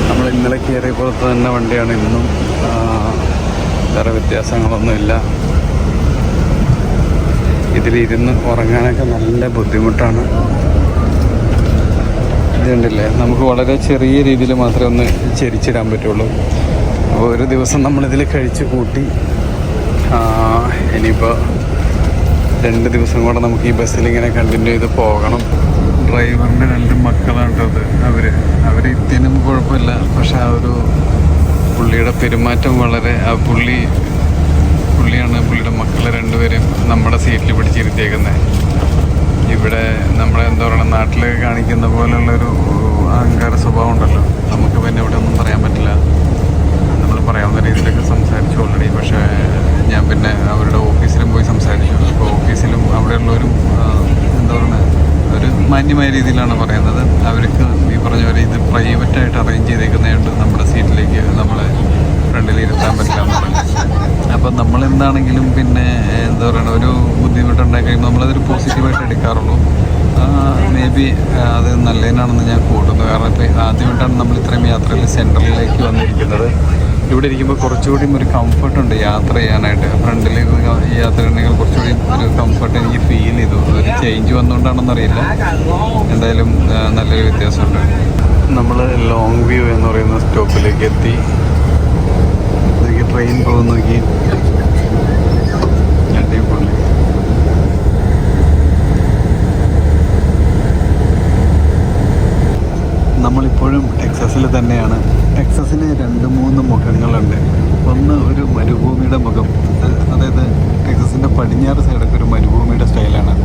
നമ്മൾ ഇന്നലെ കയറിയ പോലത്തെ തന്നെ വണ്ടിയാണ് ഇന്നും. വേറെ വ്യത്യാസങ്ങളൊന്നുമില്ല. ഇതിലിരുന്ന് ഉറങ്ങാനൊക്കെ നല്ല ബുദ്ധിമുട്ടാണ്. ഇതുണ്ടല്ലേ, നമുക്ക് വളരെ ചെറിയ രീതിയിൽ മാത്രമേ ഒന്ന് ചെരിച്ചിടാൻ പറ്റുള്ളൂ. അപ്പോൾ ഒരു ദിവസം നമ്മളിതിൽ കഴിച്ച് കൂട്ടി. ഇനിയിപ്പോൾ 2 ദിവസം കൂടെ നമുക്ക് ഈ ബസ്സിലിങ്ങനെ കണ്ടിന്യൂ ചെയ്ത് പോകണം. ഡ്രൈവറിൻ്റെ 2 മക്കളാണ് അത്. അവർ ഇതിനും കുഴപ്പമില്ല. പക്ഷെ ആ ഒരു പുള്ളിയുടെ പെരുമാറ്റം വളരെ പുള്ളിയാണ് പുള്ളിയുടെ മക്കളെ 2 പേരെയും നമ്മുടെ സീറ്റിൽ പിടിച്ചിരുത്തിയേക്കുന്നത്. ഇവിടെ നമ്മുടെ എന്താ പറയുക, നാട്ടിൽ കാണിക്കുന്ന പോലുള്ളൊരു അഹങ്കാര സ്വഭാവം ഉണ്ടല്ലോ, നമുക്ക് പിന്നെ ഇവിടെ ഒന്നും പറയാൻ പറ്റില്ല. നമ്മൾ പറയാവുന്ന രീതിയിലൊക്കെ സംസാരിച്ചു ഓൾറെഡി. പക്ഷേ ഞാൻ പിന്നെ അവരുടെ ഓഫീസിലും പോയി സംസാരിച്ചു. അപ്പോൾ ഓഫീസിലും അവിടെയുള്ളവരും എന്താ പറയുക, ഒരു മാന്യമായ രീതിയിലാണ് പറയുന്നത്. അവർക്ക് ഈ പറഞ്ഞ പോലെ ഇത് പ്രൈവറ്റായിട്ട് അറേഞ്ച് ചെയ്തേക്കുന്നതുകൊണ്ട് നമ്മുടെ സീറ്റിലേക്ക് നമ്മളെ ഫ്രണ്ടിൽ ഇരുത്താൻ പറ്റില്ല എന്ന് പറഞ്ഞു. അപ്പം നമ്മളെന്താണെങ്കിലും പിന്നെ എന്താ പറയുക, ഒരു ബുദ്ധിമുട്ടുണ്ടായി കഴിയുമ്പോൾ നമ്മളതൊരു പോസിറ്റീവായിട്ട് എടുക്കാറുള്ളൂ. മേ ബി അത് നല്ലതിനാണെന്ന് ഞാൻ കൂട്ടുന്നു. കാരണം ഇപ്പോൾ ആദ്യമായിട്ടാണ് നമ്മൾ ഇത്രയും യാത്രയിൽ സെൻട്രലിലേക്ക് വന്നിരിക്കുന്നത്. ഇവിടെ ഇരിക്കുമ്പോൾ കുറച്ചുകൂടി ഒരു കംഫർട്ടുണ്ട് യാത്ര ചെയ്യാനായിട്ട്. ഫ്രണ്ടിൽ യാത്ര ഉണ്ടെങ്കിൽ കുറച്ചുകൂടി ഒരു കംഫർട്ട് എനിക്ക് ഫീൽ ചെയ്തു. ഒരു ചേഞ്ച് വന്നുകൊണ്ടാണെന്നറിയില്ല, എന്തായാലും നല്ലൊരു വ്യത്യാസമുണ്ട്. നമ്മൾ ലോങ് വ്യൂ എന്ന് പറയുന്ന സ്റ്റോപ്പിലേക്ക് എത്തി. ട്രെയിൻ പോകുന്ന നോക്കി, അടിപൊളി. നമ്മളിപ്പോഴും ടെക്സസിൽ തന്നെയാണ്. ടെക്സസിന് 2-3 മുഖങ്ങളുണ്ട്. ഒന്ന് ഒരു മരുഭൂമിയുടെ മുഖം, അതായത് ടെക്സസിൻ്റെ പടിഞ്ഞാറ് സൈഡൊക്കെ ഒരു മരുഭൂമിയുടെ സ്റ്റൈലാണ്.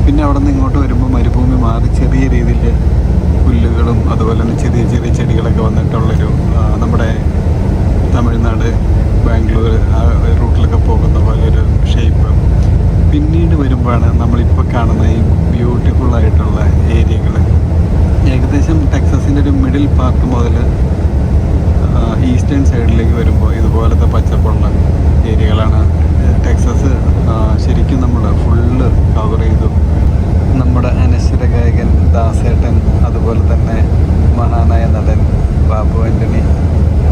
പിന്നെ അവിടെ നിന്ന് ഇങ്ങോട്ട് വരുമ്പോൾ മരുഭൂമി മാറി ചെറിയ രീതിയിൽ പുല്ലുകളും അതുപോലെ തന്നെ ചെറിയ ചെറിയ ചെടികളൊക്കെ വന്നിട്ടുള്ളൊരു നമ്മുടെ തമിഴ്നാട് ബാംഗ്ലൂർ ആ റൂട്ടിലൊക്കെ പോകുന്ന പോലെ ഒരു ഷേപ്പ് പിന്നീട് വരുമ്പോഴാണ് നമ്മളിപ്പോൾ കാണുന്ന ഈ ബ്യൂട്ടിഫുള്ളായിട്ടുള്ള ഏരിയകൾ. ഏകദേശം ടെക്സസിൻ്റെ ഒരു മിഡിൽ പാർട്ട് മുതൽ ഈസ്റ്റേൺ സൈഡിലേക്ക് വരുമ്പോൾ ഇതുപോലത്തെ പച്ചപ്പുള്ള ഏരിയകളാണ്. ടെക്സസ് ശരിക്കും നമ്മൾ ഫുള്ള് കവർ ചെയ്തു. നമ്മുടെ അനശ്വര ഗായകൻ ദാസേട്ടൻ, അതുപോലെ തന്നെ മഹാനായ നടൻ ബാബു ആൻ്റണി,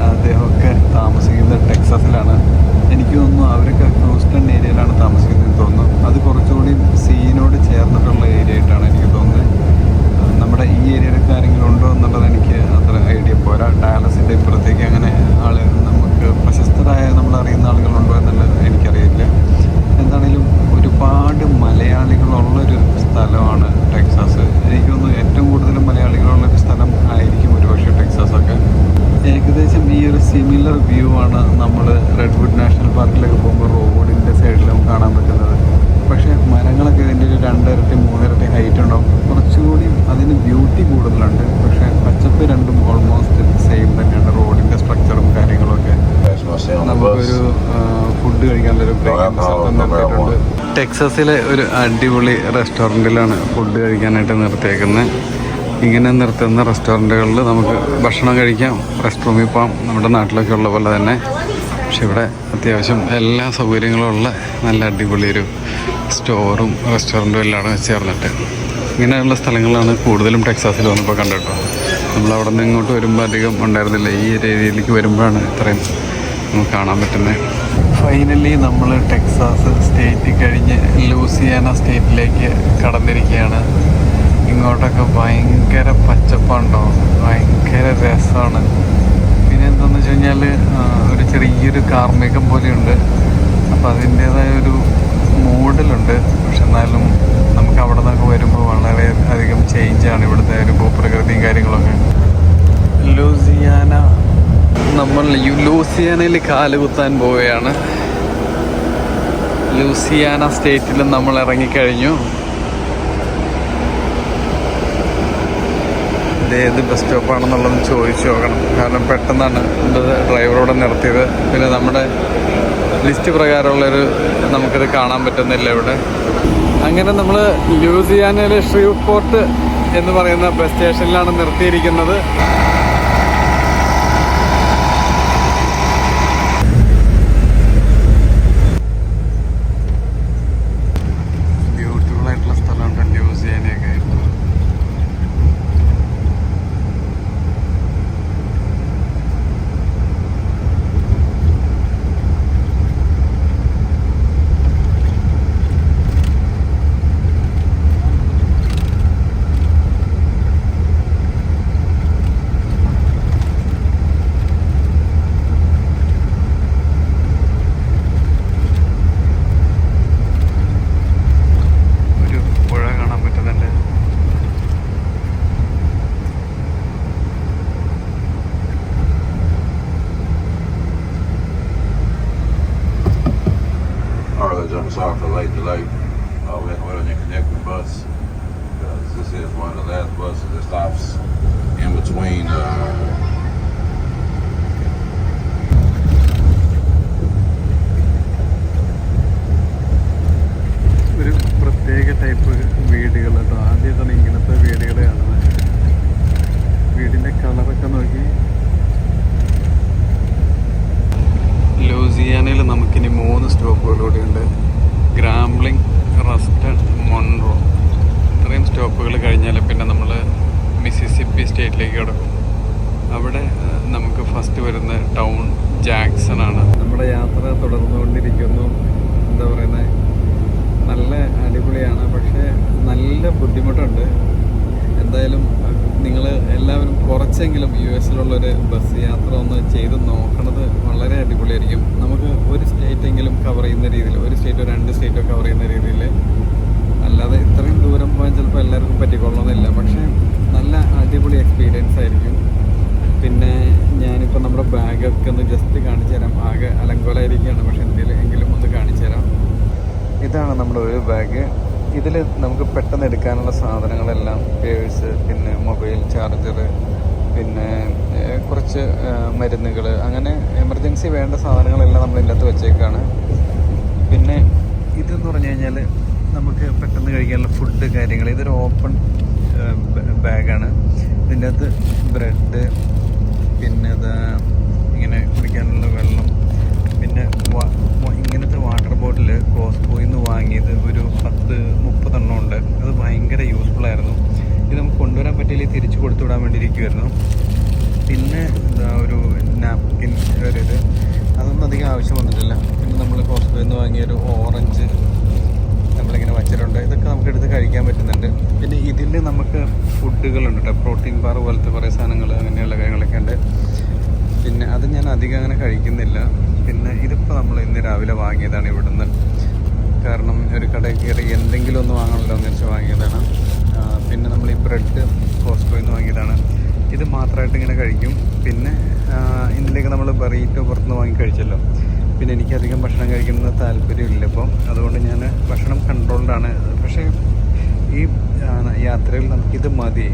അദ്ദേഹമൊക്കെ താമസിക്കുന്നത് ടെക്സസിലാണ്. എനിക്ക് തോന്നുന്നു അവരൊക്കെ ഹ്യൂസ്റ്റൺ ഏരിയയിലാണ് താമസിക്കുന്നതെന്ന് തോന്നുന്നു. അത് കുറച്ചുകൂടി സീനോട് ചേർന്നിട്ടുള്ള ഏരിയ ആയിട്ടാണ് എനിക്ക് തോന്നുന്നത്. നമ്മുടെ ഈ ഏരിയയിലൊക്കെ ആരെങ്കിലും ഉണ്ടോ എന്നുള്ളത് എനിക്ക് അത്ര ഐഡിയ പോരാ. ഡാലസിൻ്റെ ഇപ്പുറത്തേക്ക് അങ്ങനെ നമുക്ക് പ്രശസ്തരായ നമ്മളറിയുന്ന ആളുകളുണ്ടോ എന്നുള്ളത് എനിക്കറിയില്ല. എന്താണെങ്കിലും ഒരുപാട് മലയാളികളുള്ളൊരു സ്ഥലമാണ് ടെക്സാസ്. എനിക്ക് തോന്നുന്നു ഏറ്റവും കൂടുതൽ മലയാളികളുള്ളൊരു സ്ഥലം ആയിരിക്കും ഒരുപക്ഷെ ടെക്സാസൊക്കെ. ഏകദേശം ഈ ഒരു സിമിലർ വ്യൂ ആണ് നമ്മൾ റെഡ്വുഡ് നാഷണൽ പാർക്കിലൊക്കെ പോകുമ്പോൾ റോഡിൻ്റെ സൈഡിലും കാണാൻ പറ്റുന്നത്. പക്ഷേ മരങ്ങളൊക്കെ ഇതിൻ്റെ ഒരു 2 ഇരട്ടി 3 ഇരട്ടി ഹൈറ്റ് ഉണ്ടാവും. കുറച്ചുകൂടി അതിന് ബ്യൂട്ടി കൂടുതലുണ്ട്. പക്ഷേ പച്ചപ്പ് രണ്ടും ഓൾമോസ്റ്റ് സെയിം തന്നെയാണ്, റോഡിൻ്റെ സ്ട്രക്ചറും കാര്യങ്ങളൊക്കെ. നമുക്കൊരു ഫുഡ് കഴിക്കാനുള്ളൊരു ബ്രേക്ക് സ്ഥലത്ത് നിർത്തിയിട്ടുണ്ട്. ടെക്സസിലെ ഒരു അടിപൊളി റെസ്റ്റോറൻറ്റിലാണ് ഫുഡ് കഴിക്കാനായിട്ട് നിർത്തിയേക്കുന്നത്. ഇങ്ങനെ നിർത്തുന്ന റെസ്റ്റോറൻറ്റുകളിൽ നമുക്ക് ഭക്ഷണം കഴിക്കാം, റെസ്റ്റ് റൂമിൽ പോകാം, നമ്മുടെ നാട്ടിലൊക്കെ ഉള്ള പോലെ തന്നെ. പക്ഷെ ഇവിടെ അത്യാവശ്യം എല്ലാ സൗകര്യങ്ങളും ഉള്ള നല്ല അടിപൊളി ഒരു സ്റ്റോറും റെസ്റ്റോറൻറ്റും എല്ലാം ചേർന്നിട്ട് ഇങ്ങനെയുള്ള സ്ഥലങ്ങളാണ് കൂടുതലും ടെക്സാസിൽ വന്നപ്പോൾ കണ്ടിട്ടോ. നമ്മളവിടെ നിന്ന് ഇങ്ങോട്ട് വരുമ്പോൾ അധികം ഉണ്ടായിരുന്നില്ല. ഈ ഒരു ഏരിയയിലേക്ക് വരുമ്പോഴാണ് ഇത്രയും നമുക്ക് കാണാൻ പറ്റുന്നത്. ഫൈനലി നമ്മൾ ടെക്സാസ് സ്റ്റേറ്റ് കഴിഞ്ഞ് ലൂസിയാന സ്റ്റേറ്റിലേക്ക് കടന്നിരിക്കുകയാണ്. ഇങ്ങോട്ടൊക്കെ ഭയങ്കര പച്ചപ്പുണ്ടോ, ഭയങ്കര രസമാണ്. പിന്നെ എന്താണെന്ന് വെച്ച് കഴിഞ്ഞാൽ ഒരു ചെറിയൊരു കാർമേഘം പോലെയുണ്ട്. അപ്പോൾ അതിൻ്റേതായ ഒരു മൂഡിലുണ്ട്. പക്ഷെ എന്നാലും നമുക്ക് അവിടെ നിന്നൊക്കെ വരുമ്പോൾ വളരെ അധികം ചേഞ്ചാണ് ഇവിടുത്തെ ഒരു ഭൂപ്രകൃതിയും കാര്യങ്ങളൊക്കെ. ലൂസിയാന, നമ്മൾ ലൂസിയാനയിൽ കാലുകുത്താൻ പോവുകയാണ്. ലൂസിയാന സ്റ്റേറ്റിൽ നമ്മൾ ഇറങ്ങിക്കഴിഞ്ഞു. ഏത് ബസ് സ്റ്റോപ്പാണെന്നുള്ളത് ചോദിച്ചു നോക്കണം. കാരണം പെട്ടെന്നാണ് ഡ്രൈവറോടെ നിർത്തിയത്. പിന്നെ നമ്മുടെ ലിസ്റ്റ് പ്രകാരമുള്ളൊരു നമുക്കിത് കാണാൻ പറ്റുന്നില്ല ഇവിടെ. അങ്ങനെ നമ്മൾ ലൂസിയാനയിലെ ഷ്രീവ്പോർട്ട് എന്ന് പറയുന്ന ബസ് സ്റ്റേഷനിലാണ് നിർത്തിയിരിക്കുന്നത്. ബ്യൂട്ടിഫുൾ ആയിട്ടുള്ള സ്ഥലമുണ്ട് ലൂസിയാനയൊക്കെ. Sorry for late delay. We had to wait on your connecting bus because this is one of the last buses that stops in between. ഒരു പ്രത്യേക ടൈപ്പ് വീടുകൾ കേട്ടോ. ആദ്യമായിട്ടാണ് ഇങ്ങനത്തെ വീടുകൾ കാണുന്നത്. വീടിൻ്റെ കളറൊക്കെ നോക്കി. ലൂസിയാനയിൽ നമുക്കിനി 3 സ്റ്റോപ്പുകളൂടെ ഉണ്ട്. ഗ്രാംബ്ലിംഗ്, റസ്റ്റൺ, മൊൺറോ. ഇത്രയും സ്റ്റോപ്പുകൾ കഴിഞ്ഞാൽ പിന്നെ നമ്മൾ മിസിസിപ്പി സ്റ്റേറ്റിലേക്ക് കിടക്കും. അവിടെ നമുക്ക് ഫസ്റ്റ് വരുന്ന ടൗൺ ജാക്സൺ ആണ്. നമ്മുടെ യാത്ര തുടർന്നുകൊണ്ടിരിക്കുന്നു. എന്താ പറയുന്നത്, നല്ല അടിപൊളിയാണ്. പക്ഷേ നല്ല ബുദ്ധിമുട്ടുണ്ട്. എന്തായാലും നിങ്ങൾ എല്ലാവരും കുറച്ചെങ്കിലും US-ലുള്ളൊരു ബസ് യാത്ര ഒന്ന് ചെയ്ത് നോക്കണത് വളരെ അടിപൊളിയായിരിക്കും. നമുക്ക് ഒരു സ്റ്റേറ്റെങ്കിലും കവർ ചെയ്യുന്ന രീതിയിൽ, ഒരു സ്റ്റേറ്റോ 2 സ്റ്റേറ്റോ കവർ ചെയ്യുന്ന രീതിയിൽ. അല്ലാതെ ഇത്രയും ദൂരം പോകാൻ ചിലപ്പോൾ എല്ലാവർക്കും പറ്റിക്കൊള്ളണമെന്നില്ല. പക്ഷേ നല്ല അടിപൊളി എക്സ്പീരിയൻസ് ആയിരിക്കും. പിന്നെ ഞാനിപ്പോൾ നമ്മുടെ ബാഗൊക്കെ ഒന്ന് ജസ്റ്റ് കാണിച്ചു തരാം. ആകെ അലങ്കോലായിരിക്കുകയാണ്, പക്ഷേ എന്തെങ്കിലും ഒന്ന് കാണിച്ചു തരാം. ഇതാണ് നമ്മുടെ ഒരു ബാഗ്. ഇതിൽ നമുക്ക് പെട്ടെന്ന് എടുക്കാനുള്ള സാധനങ്ങളെല്ലാം, പേഴ്സ്, പിന്നെ മൊബൈൽ ചാർജർ, പിന്നെ കുറച്ച് മരുന്നുകൾ, അങ്ങനെ എമർജൻസി വേണ്ട സാധനങ്ങളെല്ലാം നമ്മൾ ഇതിനകത്ത് വെച്ചേക്കാണ്. പിന്നെ ഇതെന്ന് പറഞ്ഞു കഴിഞ്ഞാൽ നമുക്ക് പെട്ടെന്ന് കഴിക്കാനുള്ള ഫുഡ് കാര്യങ്ങൾ. ഇതൊരു ഓപ്പൺ ബാഗാണ്. ഇതിൻ്റെ അകത്ത് ബ്രെഡ്, പിന്നെ അത് ഇങ്ങനെ കുടിക്കാനുള്ള വെള്ളം, പിന്നെ ഇങ്ങനത്തെ വാട്ടർ ബോട്ടിൽ കോസ്കോയിൽ നിന്ന് വാങ്ങിയത് ഒരു 10-30 എണ്ണം ഉണ്ട്. അത് ഭയങ്കര യൂസ്ഫുള്ളായിരുന്നു. ഇത് നമുക്ക് കൊണ്ടുവരാൻ പറ്റിയില്ലെങ്കിൽ തിരിച്ചു കൊടുത്തു വിടാൻ വേണ്ടി ഇരിക്കുമായിരുന്നു. പിന്നെ എന്താ ഒരു നാപ്കിൻ ഒരിത്, അതൊന്നും അധികം ആവശ്യം വന്നിട്ടില്ല. പിന്നെ നമ്മൾ കോസ്കോയിൽ നിന്ന് വാങ്ങിയൊരു ഓറഞ്ച് നമ്മളിങ്ങനെ വച്ചിട്ടുണ്ട്. ഇതൊക്കെ നമുക്ക് എടുത്ത് കഴിക്കാൻ പറ്റുന്നുണ്ട്. പിന്നെ ഇതിൽ നമുക്ക് ഫുഡുകളുണ്ട് കേട്ടോ, പ്രോട്ടീൻ ബാർ പോലത്തെ കുറേ സാധനങ്ങൾ, അങ്ങനെയുള്ള കാര്യങ്ങളൊക്കെ ഉണ്ട്. പിന്നെ അത് ഞാൻ അധികം അങ്ങനെ കഴിക്കുന്നില്ല. പിന്നെ ഇതിപ്പോൾ നമ്മൾ ഇന്ന് രാവിലെ വാങ്ങിയതാണ് ഇവിടുന്ന്. കാരണം ഒരു കടയിൽ കയറി എന്തെങ്കിലും ഒന്ന് വാങ്ങണമല്ലോ എന്ന് വെച്ച് വാങ്ങിയതാണ്. പിന്നെ നമ്മൾ ഈ ബ്രെഡ് കോസ്കോയിൽ നിന്ന് വാങ്ങിയതാണ്. ഇത് മാത്രമായിട്ട് ഇങ്ങനെ കഴിക്കും. പിന്നെ ഇതിലേക്ക് നമ്മൾ ബറീറ്റോ പുറത്തുനിന്ന് വാങ്ങി കഴിച്ചല്ലോ. പിന്നെ എനിക്കധികം ഭക്ഷണം കഴിക്കുന്നത് താല്പര്യമില്ല ഇപ്പോൾ, അതുകൊണ്ട് ഞാൻ ഭക്ഷണം കൺട്രോൾഡാണ്. പക്ഷേ ഈ യാത്രയിൽ നമുക്കിത് മതി,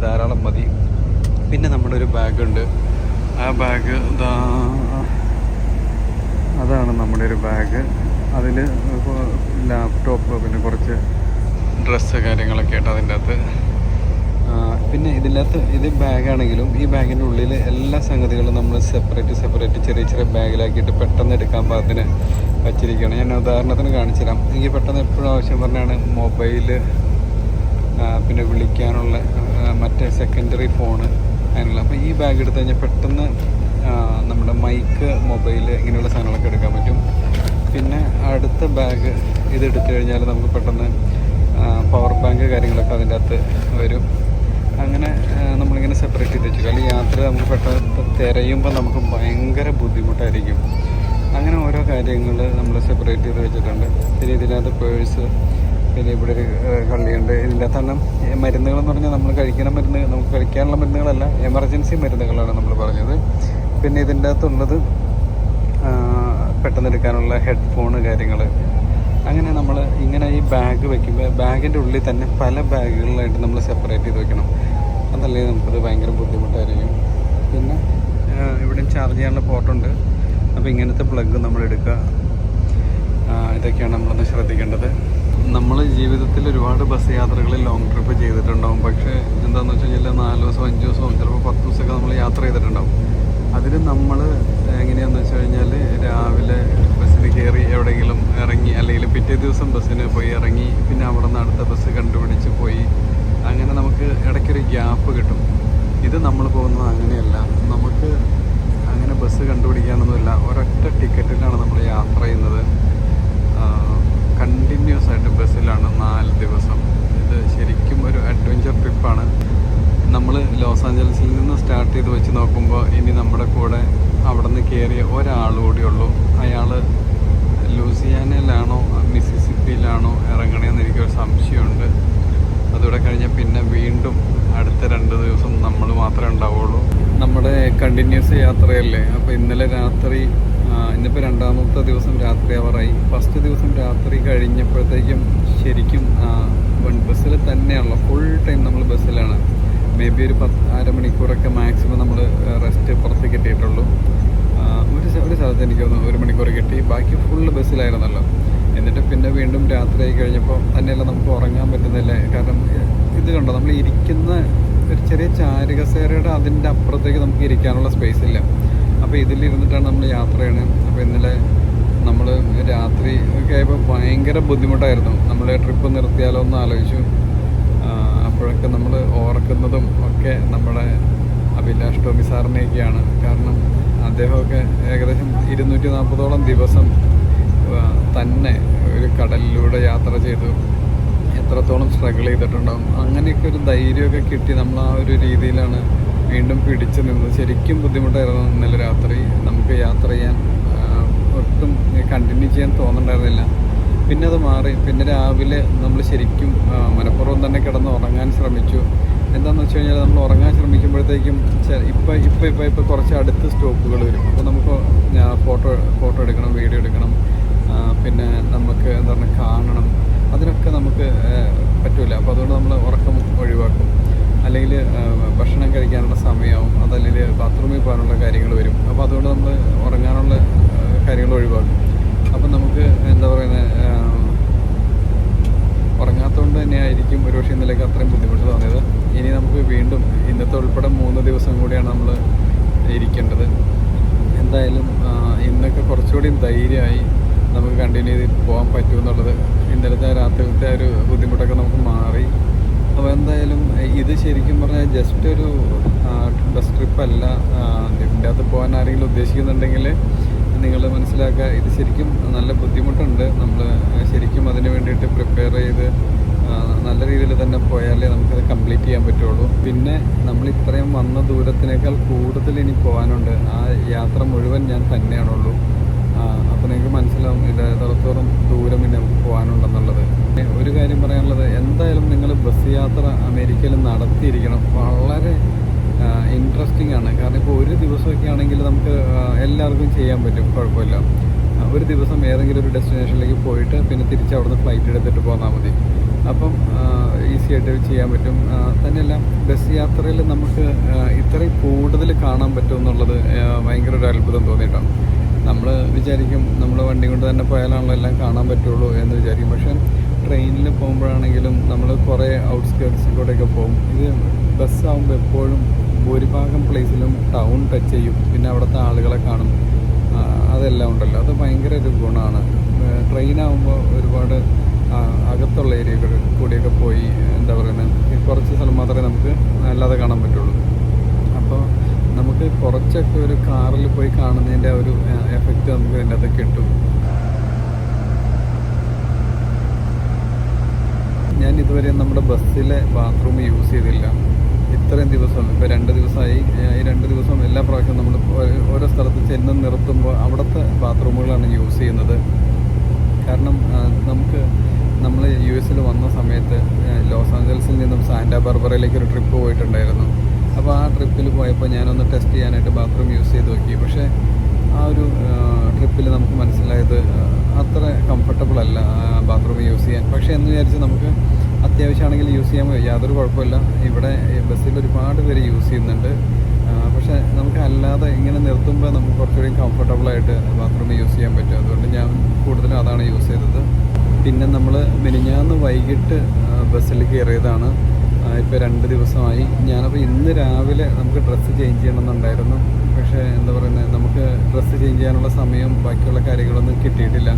ധാരാളം മതി. പിന്നെ നമ്മുടെ ഒരു ബാഗുണ്ട്. ആ ബാഗ് അതാണ് നമ്മുടെ ഒരു ബാഗ്. അതിൽ ലാപ്ടോപ്പ്, പിന്നെ കുറച്ച് ഡ്രസ്സ് കാര്യങ്ങളൊക്കെ ആയിട്ട് അതിൻ്റെ അകത്ത്. പിന്നെ ഇതിനകത്ത് ഇത് ബാഗാണെങ്കിലും ഈ ബാഗിൻ്റെ ഉള്ളിൽ എല്ലാ സംഗതികളും നമ്മൾ സെപ്പറേറ്റ് ചെറിയ ബാഗിലാക്കിയിട്ട് പെട്ടെന്ന് എടുക്കാൻ പാകത്തിന് വച്ചിരിക്കുകയാണ്. ഞാൻ ഉദാഹരണത്തിന് കാണിച്ചു തരാം. എനിക്ക് പെട്ടെന്ന് എപ്പോഴും ആവശ്യം പറഞ്ഞാണ് മൊബൈല്, പിന്നെ വിളിക്കാനുള്ള മറ്റേ സെക്കൻഡറി ഫോണ് അതിനുള്ള. അപ്പോൾ ഈ ബാഗ് എടുത്തു കഴിഞ്ഞാൽ പെട്ടെന്ന് നമ്മുടെ മൈക്ക്, മൊബൈൽ ഇങ്ങനെയുള്ള സാധനങ്ങളൊക്കെ എടുക്കാൻ പറ്റും. പിന്നെ അടുത്ത ബാഗ് ഇതെടുത്തു കഴിഞ്ഞാൽ നമുക്ക് പെട്ടെന്ന് പവർ ബാങ്ക് കാര്യങ്ങളൊക്കെ അതിൻ്റെ അകത്ത് വരും. അങ്ങനെ നമ്മളിങ്ങനെ സെപ്പറേറ്റ് ചെയ്ത് വെച്ചു. അല്ലെങ്കിൽ യാത്ര നമുക്ക് പെട്ടെന്ന് തിരയുമ്പോൾ നമുക്ക് ഭയങ്കര ബുദ്ധിമുട്ടായിരിക്കും. അങ്ങനെ ഓരോ കാര്യങ്ങൾ നമ്മൾ സെപ്പറേറ്റ് ചെയ്ത് വെച്ചിട്ടുണ്ട്. പിന്നെ ഇതിനകത്ത് പേഴ്സ്, പിന്നെ ഇവിടെ ഒരു കള്ളിയുണ്ട്. ഇതിൻ്റെ അകത്താണ് മരുന്നുകളെന്ന് പറഞ്ഞാൽ നമ്മൾ കഴിക്കുന്ന മരുന്ന്, നമുക്ക് കഴിക്കാനുള്ള മരുന്നുകളല്ല, എമർജൻസി മരുന്നുകളാണ് നമ്മൾ പറഞ്ഞത്. പിന്നെ ഇതിൻ്റെ അകത്തുള്ളത് പെട്ടെന്ന് എടുക്കാനുള്ള ഹെഡ്ഫോണ് കാര്യങ്ങൾ. അങ്ങനെ നമ്മൾ ഇങ്ങനെ ഈ ബാഗ് വയ്ക്കുമ്പോൾ ബാഗിൻ്റെ ഉള്ളിൽ തന്നെ പല ബാഗുകളിലായിട്ട് നമ്മൾ സെപ്പറേറ്റ് ചെയ്ത് വെക്കണം. അതല്ലെങ്കിൽ നമുക്കത് ഭയങ്കര ബുദ്ധിമുട്ടായിരിക്കും. പിന്നെ ഇവിടെയും ചാർജ് ചെയ്യാനുള്ള പോർട്ടുണ്ട്. അപ്പോൾ ഇങ്ങനത്തെ പ്ലഗ് നമ്മൾ എടുക്കുക. ഇതൊക്കെയാണ് നമ്മളൊന്ന് ശ്രദ്ധിക്കേണ്ടത്. നമ്മൾ ജീവിതത്തിൽ ഒരുപാട് ബസ് യാത്രകളിൽ ലോങ് ട്രിപ്പ് ചെയ്തിട്ടുണ്ടാവും. പക്ഷേ എന്താണെന്ന് വെച്ച് കഴിഞ്ഞാൽ 4 ദിവസം 5 ദിവസവും ചിലപ്പോൾ 10 ദിവസമൊക്കെ നമ്മൾ യാത്ര ചെയ്തിട്ടുണ്ടാവും. അതിൽ നമ്മൾ എങ്ങനെയാണെന്ന് വെച്ച് കഴിഞ്ഞാൽ രാവിലെ ബസ്സിൽ കയറി എവിടെയെങ്കിലും ഇറങ്ങി, അല്ലെങ്കിൽ പിറ്റേ ദിവസം ബസ്സിന് പോയി ഇറങ്ങി, പിന്നെ അവിടെ നിന്ന് അടുത്ത ബസ് കണ്ടുപിടിച്ച് പോയി, അങ്ങനെ നമുക്ക് ഇടയ്ക്കൊരു ഗ്യാപ്പ് കിട്ടും. ഇത് നമ്മൾ പോകുന്നത് അങ്ങനെയല്ല. നമുക്ക് അങ്ങനെ ബസ് കണ്ടുപിടിക്കാനൊന്നുമില്ല. ഒരൊറ്റ ടിക്കറ്റിലാണ് നമ്മൾ യാത്ര ചെയ്യുന്നത്. കണ്ടിന്യൂസ് ആയിട്ട് ബസ്സിലാണ് 4 ദിവസം. ഇത് ശരിക്കും ഒരു അഡ്വഞ്ചർ ട്രിപ്പാണ്. നമ്മൾ ലോസ് ആഞ്ചലസിൽ നിന്ന് സ്റ്റാർട്ട് ചെയ്ത് വെച്ച് നോക്കുമ്പോൾ ഇനി നമ്മുടെ കൂടെ അവിടെ നിന്ന് കയറിയ ഒരാളുകൂടി ഉള്ളൂ. അയാൾ ലൂസിയാനയിലാണോ മിസിസിപ്പിയിലാണോ ഇറങ്ങണേന്ന് എനിക്കൊരു സംശയമുണ്ട്. അതുകൂടെ കഴിഞ്ഞാൽ പിന്നെ വീണ്ടും അടുത്ത 2 ദിവസം നമ്മൾ മാത്രമേ ഉണ്ടാവുള്ളൂ. നമ്മുടെ കണ്ടിന്യൂസ് യാത്രയല്ലേ. അപ്പോൾ ഇന്നലെ രാത്രി, ഇന്നിപ്പോൾ 2ാമത്തെ ദിവസം രാത്രി ആവാറായി. ഫസ്റ്റ് ദിവസം രാത്രി കഴിഞ്ഞപ്പോഴത്തേക്കും ശരിക്കും ബസ്സിൽ തന്നെയാണല്ലോ, ഫുൾ ടൈം നമ്മൾ ബസ്സിലാണ്. മേ ബി ഒരു 1/2 മണിക്കൂറൊക്കെ മാക്സിമം നമ്മൾ റെസ്റ്റ് പുറത്ത് കിട്ടിയിട്ടുള്ളൂ. ഒരു സ്ഥലത്ത് എനിക്ക് തോന്നുന്നു 1 മണിക്കൂർ കിട്ടി. ബാക്കി ഫുള്ള് ബസ്സിലായിരുന്നല്ലോ. എന്നിട്ട് പിന്നെ വീണ്ടും രാത്രി ആയി കഴിഞ്ഞപ്പോൾ തന്നെയല്ല നമുക്ക് ഉറങ്ങാൻ പറ്റുന്നില്ല. കാരണം ഇത് കണ്ടോ, നമ്മൾ ഇരിക്കുന്ന ഒരു ചെറിയ ചാരുകസേരയുടെ അതിൻ്റെ അപ്പുറത്തേക്ക് നമുക്ക് ഇരിക്കാനുള്ള സ്പേസ് ഇല്ല. അപ്പോൾ ഇതിലിരുന്നിട്ടാണ് നമ്മൾ യാത്ര ചെയ്യണത്. അപ്പോൾ ഇന്നലെ നമ്മൾ രാത്രി ഒക്കെ ആയപ്പോൾ ഭയങ്കര ബുദ്ധിമുട്ടായിരുന്നു. നമ്മൾ ട്രിപ്പ് നിർത്തിയാലോ എന്ന് ആലോചിച്ചു. അപ്പോഴൊക്കെ നമ്മൾ ഓർക്കുന്നതും ഒക്കെ നമ്മുടെ അഭിലാഷ് ടോമി സാറിനെയൊക്കെയാണ്. കാരണം അദ്ദേഹമൊക്കെ ഏകദേശം 240ഓളം ദിവസം തന്നെ ഒരു കടലിലൂടെ യാത്ര ചെയ്തു. എത്രത്തോളം സ്ട്രഗിൾ ചെയ്തിട്ടുണ്ടാകും. അങ്ങനെയൊക്കെ ഒരു ധൈര്യമൊക്കെ കിട്ടി നമ്മൾ ആ ഒരു രീതിയിലാണ് വീണ്ടും പിടിച്ചു നിന്നത്. ശരിക്കും ബുദ്ധിമുട്ടായിരുന്നു ഇന്നലെ രാത്രി. നമുക്ക് യാത്ര ചെയ്യാൻ ഒട്ടും കണ്ടിന്യൂ ചെയ്യാൻ തോന്നുന്നുണ്ടായിരുന്നില്ല. പിന്നെ അത് മാറി. പിന്നെ രാവിലെ നമ്മൾ ശരിക്കും മനഃപൂർവ്വം തന്നെ കിടന്ന് ഉറങ്ങാൻ ശ്രമിച്ചു. എന്താണെന്ന് വെച്ച് കഴിഞ്ഞാൽ നമ്മൾ ഉറങ്ങാൻ ശ്രമിക്കുമ്പോഴത്തേക്കും ഇപ്പോൾ കുറച്ച് അടുത്ത് സ്റ്റോപ്പുകൾ വരും. അപ്പോൾ നമുക്ക് ഫോട്ടോ എടുക്കണം, വീഡിയോ എടുക്കണം, പിന്നെ നമുക്ക് എന്താ പറയുക കാണണം. അതിനൊക്കെ നമുക്ക് പറ്റില്ല. അപ്പോൾ അതുകൊണ്ട് നമ്മൾ ഉറക്കം ഒഴിവാക്കും. അല്ലെങ്കിൽ ഭക്ഷണം കഴിക്കാനുള്ള സമയമാവും, അതല്ലെങ്കിൽ ബാത്റൂമിൽ പോകാനുള്ള കാര്യങ്ങൾ വരും. അപ്പോൾ അതുകൊണ്ട് നമ്മൾ ഉറങ്ങാനുള്ള കാര്യങ്ങൾ ഒഴിവാക്കും. അപ്പം നമുക്ക് എന്താ പറയുന്നത്, ഉറങ്ങാത്തതുകൊണ്ട് തന്നെ ആയിരിക്കും ഒരുപക്ഷെ ഇന്നലേക്ക് അത്രയും ബുദ്ധിമുട്ട് തോന്നിയത്. ഇനി നമുക്ക് വീണ്ടും ഇന്നത്തെ ഉൾപ്പെടെ 3 ദിവസം കൂടിയാണ് നമ്മൾ ഇരിക്കേണ്ടത്. എന്തായാലും ഇന്നൊക്കെ കുറച്ചുകൂടി ധൈര്യമായി നമുക്ക് കണ്ടിന്യൂ ചെയ്ത് പോകാൻ പറ്റുമെന്നുള്ളത്. ഇന്നലത്തെ രാത്രിയിലത്തെ ഒരു ബുദ്ധിമുട്ടൊക്കെ നമുക്ക് മാറി. അപ്പോൾ എന്തായാലും ഇത് ശരിക്കും പറഞ്ഞാൽ ജസ്റ്റ് ഒരു ബസ് ട്രിപ്പല്ല. ഇതിൻ്റെ അകത്ത് പോകാൻ ആരെങ്കിലും ഉദ്ദേശിക്കുന്നുണ്ടെങ്കിൽ നിങ്ങൾ മനസ്സിലാക്കുക, ഇത് ശരിക്കും നല്ല ബുദ്ധിമുട്ടുണ്ട്. നമ്മൾ ശരിക്കും അതിന് വേണ്ടിയിട്ട് പ്രിപ്പയർ ചെയ്ത് നല്ല രീതിയിൽ തന്നെ പോയാലേ നമുക്കത് കംപ്ലീറ്റ് ചെയ്യാൻ പറ്റുള്ളൂ. പിന്നെ നമ്മൾ ഇത്രയും വന്ന ദൂരത്തിനേക്കാൾ കൂടുതൽ ഇനി പോകാനുണ്ട്. ആ യാത്ര മുഴുവൻ ഞാൻ തന്നെയാണുള്ളൂ. അപ്പോൾ നിങ്ങൾക്ക് മനസ്സിലാവും ഇത് എത്രത്തോളം ദൂരം ഇനി നമുക്ക് പോകാനുണ്ടെന്നുള്ളത്. ഒരു കാര്യം പറയാനുള്ളത്, എന്തായാലും നിങ്ങൾ ബസ് യാത്ര അമേരിക്കയിൽ നടത്തിയിരിക്കണം. വളരെ ഇൻട്രസ്റ്റിംഗ് ആണ്. കാരണം ഇപ്പോൾ ഒരു ദിവസമൊക്കെ ആണെങ്കിൽ നമുക്ക് എല്ലാവർക്കും ചെയ്യാൻ പറ്റും, കുഴപ്പമില്ല. ഒരു ദിവസം ഏതെങ്കിലും ഒരു ഡെസ്റ്റിനേഷനിലേക്ക് പോയിട്ട് പിന്നെ തിരിച്ച് അവിടുന്ന് ഫ്ലൈറ്റ് എടുത്തിട്ട് പോന്നാൽ മതി. അപ്പം ഈസി ആയിട്ട് ചെയ്യാൻ പറ്റും. തന്നെയല്ല, ബസ് യാത്രയിൽ നമുക്ക് ഇത്രയും കൂടുതൽ കാണാൻ പറ്റും എന്നുള്ളത് ഭയങ്കര ഒരു അത്ഭുതം തോന്നിയിട്ടാണ്. നമ്മൾ വിചാരിക്കും നമ്മൾ വണ്ടി കൊണ്ട് തന്നെ പോയാലാണല്ലോ എല്ലാം കാണാൻ പറ്റുള്ളൂ എന്ന് വിചാരിക്കും. പക്ഷേ ട്രെയിനിൽ പോകുമ്പോഴാണെങ്കിലും നമ്മൾ കുറേ ഔട്ട്സ്കേർട്സിൽ കൂടെയൊക്കെ പോകും. ഇത് ബസ്സാകുമ്പോൾ എപ്പോഴും ഭൂരിഭാഗം പ്ലേസിലും ടൗൺ ടച്ച് ചെയ്യും. പിന്നെ അവിടുത്തെ ആളുകളെ കാണും. അതെല്ലാം ഉണ്ടല്ലോ, അത് ഭയങ്കര ഒരു ഗുണമാണ്. ട്രെയിനാകുമ്പോൾ ഒരുപാട് അകത്തുള്ള ഏരിയകൾ കൂടിയൊക്കെ പോയി എന്താ പറയുന്നത്, കുറച്ച് സ്ഥലം മാത്രമേ നമുക്ക് അല്ലാതെ കാണാൻ പറ്റുള്ളൂ. അപ്പോൾ നമുക്ക് കുറച്ചൊക്കെ ഒരു കാറിൽ പോയി കാണുന്നതിൻ്റെ ഒരു എഫക്റ്റ് നമുക്ക് ഇതിൻ്റെ അകത്ത് കിട്ടും. ഞാൻ ഇതുവരെ നമ്മുടെ ബസ്സിലെ ബാത്റൂം യൂസ് ചെയ്തില്ല ഇത്രയും ദിവസം. ഇപ്പോൾ 2 ദിവസമായി. ഈ 2 ദിവസം എല്ലാ പ്രാവശ്യവും നമ്മൾ ഓരോ സ്ഥലത്ത് ചെന്ന് നിർത്തുമ്പോൾ അവിടുത്തെ ബാത്റൂമുകളാണ് യൂസ് ചെയ്യുന്നത്. കാരണം നമ്മൾ US വന്ന സമയത്ത് ലോസ് ആഞ്ചൽസിൽ നിന്നും സാന്റാ ബാർബറയിലേക്ക് ഒരു ട്രിപ്പ് പോയിട്ടുണ്ടായിരുന്നു. അപ്പോൾ ആ ട്രിപ്പിൽ പോയപ്പോൾ ഞാനൊന്ന് ടെസ്റ്റ് ചെയ്യാനായിട്ട് ബാത്റൂം യൂസ് ചെയ്ത് നോക്കി. പക്ഷേ ആ ഒരു ട്രിപ്പിൽ നമുക്ക് മനസ്സിലായത് അത്ര കംഫർട്ടബിൾ അല്ല ബാത്റൂം യൂസ് ചെയ്യാൻ. പക്ഷേ എന്ന് വിചാരിച്ച് നമുക്ക് അത്യാവശ്യമാണെങ്കിൽ യൂസ് ചെയ്യാൻ യാതൊരു കുഴപ്പമില്ല. ഇവിടെ ബസ്സിൽ ഒരുപാട് പേര് യൂസ് ചെയ്യുന്നുണ്ട്. പക്ഷേ നമുക്ക് അല്ലാതെ ഇങ്ങനെ നിർത്തുമ്പോൾ നമുക്ക് കുറച്ചുകൂടി കംഫർട്ടബിളായിട്ട് ബാത്റൂം യൂസ് ചെയ്യാൻ പറ്റും. അതുകൊണ്ട് ഞാൻ കൂടുതലും അതാണ് യൂസ് ചെയ്തത്. പിന്നെ നമ്മൾ മിനിഞ്ഞാന്ന് വൈകിട്ട് ബസ്സിൽ കയറിയതാണ്. ഇപ്പോൾ 2 ദിവസമായി. ഞാനപ്പോൾ ഇന്ന് രാവിലെ നമുക്ക് ഡ്രസ്സ് ചേഞ്ച് ചെയ്യണമെന്നുണ്ടായിരുന്നു. പക്ഷേ എന്താ പറയുന്നത്, നമുക്ക് ഡ്രസ്സ് ചേഞ്ച് ചെയ്യാനുള്ള സമയം ബാക്കിയുള്ള കാര്യങ്ങളൊന്നും കിട്ടിയിട്ടില്ല.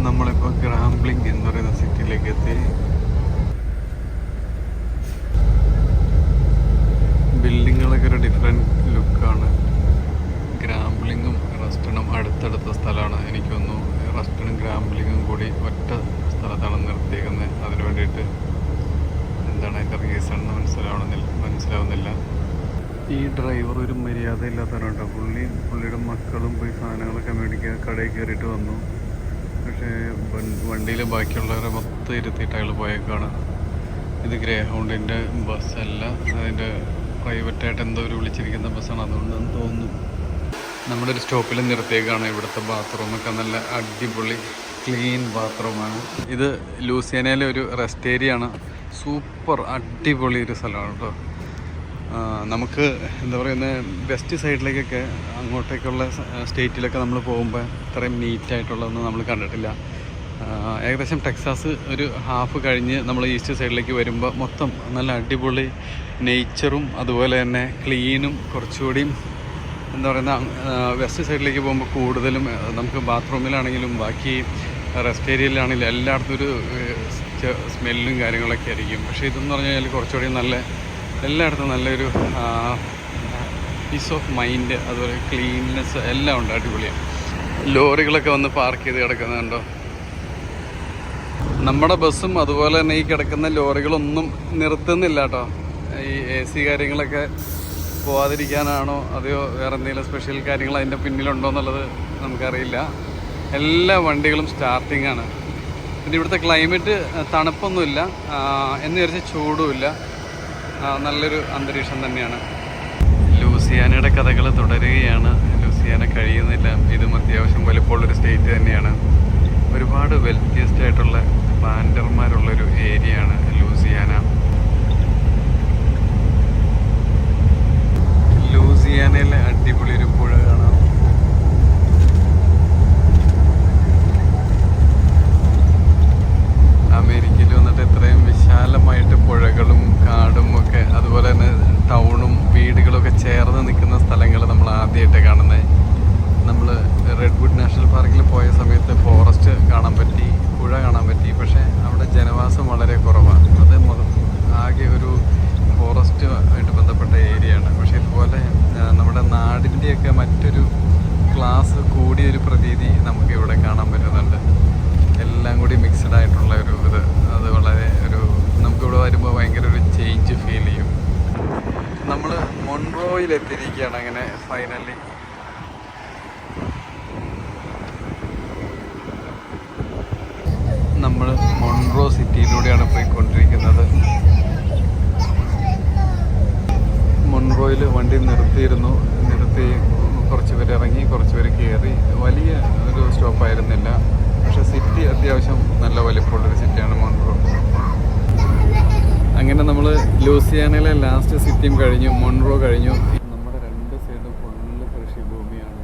നമ്മളിപ്പോൾ ഗ്രാംബ്ലിംഗ് എന്ന് പറയുന്ന സിറ്റിയിലേക്ക് എത്തി. ബിൽഡിങ്ങുകളൊക്കെ ഒരു ഡിഫറെൻറ്റ് ലുക്കാണ്. ഗ്രാംബ്ലിങ്ങും റസ്റ്റണും അടുത്തടുത്ത സ്ഥലമാണ്. എനിക്ക് തോന്നുന്നു റസ്റ്റണും ഗ്രാംബ്ലിങ്ങും കൂടി ഒറ്റ സ്ഥലത്താണ് നിർത്തിയേക്കുന്നത്. അതിന് വേണ്ടിയിട്ട് എന്താണ് അതിൻ്റെ റീസൺ എന്ന് മനസ്സിലാവുന്നില്ല. ഈ ഡ്രൈവർ ഒരു മര്യാദ ഇല്ലാത്തവരുണ്ടോ. പുള്ളിയുടെ മക്കളും പോയി സാധനങ്ങളൊക്കെ മേടിക്കുക കടയിൽ കയറിയിട്ട് വന്നു. പക്ഷേ വണ്ടിയിൽ ബാക്കിയുള്ളവരെ മൊത്തം ഇരുത്തിയിട്ട് അയാൾ പോയേക്കാണ്. ഇത് ഗ്രേ ഹൗണ്ടിൻ്റെ ബസ്സല്ല, അതിൻ്റെ പ്രൈവറ്റായിട്ട് എന്തോ ഒരു വിളിച്ചിരിക്കുന്ന ബസ്സാണ്. അതുകൊണ്ടെന്ന് തോന്നുന്നു. നമ്മുടെ ഒരു സ്റ്റോപ്പിൽ നിർത്തിയേക്കാണ്. ഇവിടുത്തെ ബാത്റൂമൊക്കെ നല്ല അടിപൊളി ക്ലീൻ ബാത്റൂമാണ്. ഇത് ലൂസിയാനയിലെ ഒരു റെസ്റ്റ് ഏരിയ ആണ്. സൂപ്പർ അടിപൊളി ഒരു സ്ഥലമാണ് കേട്ടോ. നമുക്ക് എന്താ പറയുന്നത്, വെസ്റ്റ് സൈഡിലേക്കൊക്കെ അങ്ങോട്ടേക്കുള്ള സ്റ്റേറ്റിലൊക്കെ നമ്മൾ പോകുമ്പോൾ ഇത്രയും നീറ്റായിട്ടുള്ളതൊന്നും നമ്മൾ കണ്ടിട്ടില്ല. ഏകദേശം ടെക്സാസ് ഒരു ഹാഫ് കഴിഞ്ഞ് നമ്മൾ ഈസ്റ്റ് സൈഡിലേക്ക് വരുമ്പോൾ മൊത്തം നല്ല അടിപൊളി നേച്ചറും അതുപോലെ തന്നെ ക്ലീനും കുറച്ചുകൂടിയും എന്താ പറയുന്ന വെസ്റ്റ് സൈഡിലേക്ക് പോകുമ്പോൾ കൂടുതലും നമുക്ക് ബാത്റൂമിലാണെങ്കിലും ബാക്കി റെസ്റ്റ് ഏരിയയിലാണെങ്കിലും എല്ലായിടത്തും ഒരു സ്മെല്ലും കാര്യങ്ങളൊക്കെ ആയിരിക്കും. പക്ഷേ ഇതെന്ന് പറഞ്ഞു കഴിഞ്ഞാൽ കുറച്ചുകൂടി നല്ല എല്ലായിടത്തും നല്ലൊരു പീസ് ഓഫ് മൈൻഡ്, അതുപോലെ ക്ലീൻനെസ് എല്ലാം ഉണ്ട്. അടിപൊളിയാണ്. ലോറികളൊക്കെ വന്ന് പാർക്ക് ചെയ്ത് കിടക്കുന്നുണ്ടോ. നമ്മുടെ ബസ്സും അതുപോലെ തന്നെ ഈ കിടക്കുന്ന ലോറികളൊന്നും നിർത്തുന്നില്ല കേട്ടോ. ഈ AC കാര്യങ്ങളൊക്കെ പോവാതിരിക്കാനാണോ അതെയോ വേറെ എന്തെങ്കിലും സ്പെഷ്യൽ കാര്യങ്ങൾ അതിൻ്റെ പിന്നിലുണ്ടോ എന്നുള്ളത് നമുക്കറിയില്ല. എല്ലാ വണ്ടികളും സ്റ്റാർട്ടിംഗ് ആണ്. പിന്നെ ഇവിടുത്തെ ക്ലൈമറ്റ് തണുപ്പൊന്നുമില്ല, എന്ന് വിചാരിച്ച് ചൂടുമില്ല. നല്ലൊരു അന്തരീക്ഷം തന്നെയാണ്. ലൂസിയാനയുടെ കഥകൾ തുടരുകയാണ്. ലൂസിയാന കഴിയുന്നില്ല. ഇതും അത്യാവശ്യം വലുപ്പമുള്ളൊരു സ്റ്റേറ്റ് തന്നെയാണ്. ഒരുപാട് വെൽത്തിയസ്റ്റ് ആയിട്ടുള്ള പ്ലാന്റർമാരുള്ളൊരു ഏരിയയാണ് ലൂസിയാന. ലൂസിയാനയിലെ അടിപൊളി ഒരു പുഴ കാണാം. അമേരിക്കയിൽ വന്നിട്ട് ഇത്രയും വിശാലമായിട്ട് പുഴകളും കാടും ഒക്കെ അതുപോലെ തന്നെ ടൗണും വീടുകളൊക്കെ ചേർന്ന് നിൽക്കുന്ന സ്ഥലങ്ങൾ നമ്മൾ ആദ്യമായിട്ട് കാണുന്നത്. നമ്മൾ റെഡ്വുഡ് നാഷണൽ പാർക്കിൽ പോയ സമയത്ത് ഫോറസ്റ്റ് കാണാൻ പറ്റി, പുഴ കാണാൻ പറ്റി. പക്ഷേ അവിടെ ജനവാസം വളരെ കുറവാണ്. അത് ആകെ ഒരു ഫോറസ്റ്റ് ആയിട്ട് ബന്ധപ്പെട്ട ഏരിയയാണ്. പക്ഷേ ഇതുപോലെ നമ്മുടെ നാടിൻ്റെയൊക്കെ മറ്റൊരു ക്ലാസ് കൂടിയൊരു പ്രതീതി നമുക്ക് ഇവിടെ കാണാൻ പറ്റുന്നുണ്ട്. എല്ലാം കൂടി മിക്സഡ് ആയിട്ടുള്ള ഒരു ഇത്, അത് വളരെ നമുക്കിവിടെ വരുമ്പോൾ ഭയങ്കര ഒരു ചേഞ്ച് ഫീൽ ചെയ്യും. നമ്മൾ മൊൺറോയിൽ എത്തിയിരിക്കുകയാണ്. അങ്ങനെ ഫൈനലി നമ്മൾ മൊൺറോ സിറ്റിയിലൂടെയാണ് പോയിക്കൊണ്ടിരിക്കുന്നത്. മൊൺറോയിൽ വണ്ടി നിർത്തി കുറച്ച് പേര് ഇറങ്ങി, കുറച്ച് പേര് കയറി. വലിയ ഒരു സ്റ്റോപ്പായിരുന്നില്ല, പക്ഷേ സിറ്റി അത്യാവശ്യം നല്ല വലിപ്പമുള്ളൊരു സിറ്റിയാണ് മൊൺറോ. അങ്ങനെ നമ്മൾ ലൂസിയാനയിലെ ലാസ്റ്റ് സിറ്റിയും കഴിഞ്ഞു, മൊൺറോ കഴിഞ്ഞു. നമ്മുടെ രണ്ട് സൈഡും ഫുള്ള് കൃഷിഭൂമിയാണ്.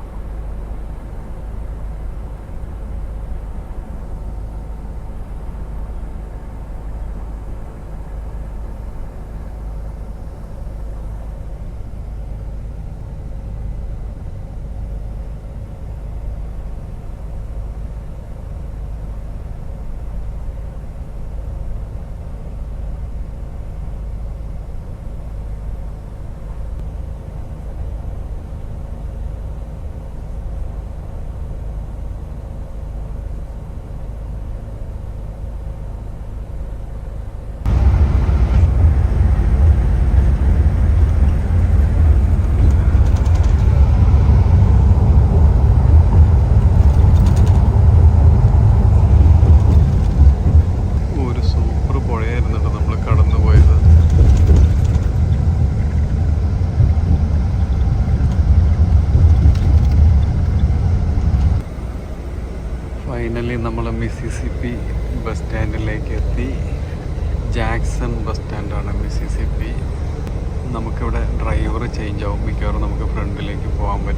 ഫൈനലി നമ്മൾ മിസിസിപ്പി ബസ് സ്റ്റാൻഡിലേക്ക് എത്തി. ജാക്സൺ ബസ് സ്റ്റാൻഡാണ് മിസിസിപ്പി. നമുക്കിവിടെ ഡ്രൈവർ ചേഞ്ച് ആവും. മിക്കവാറും നമുക്ക് ഫ്രണ്ടിലേക്ക് പോകാൻ പറ്റും.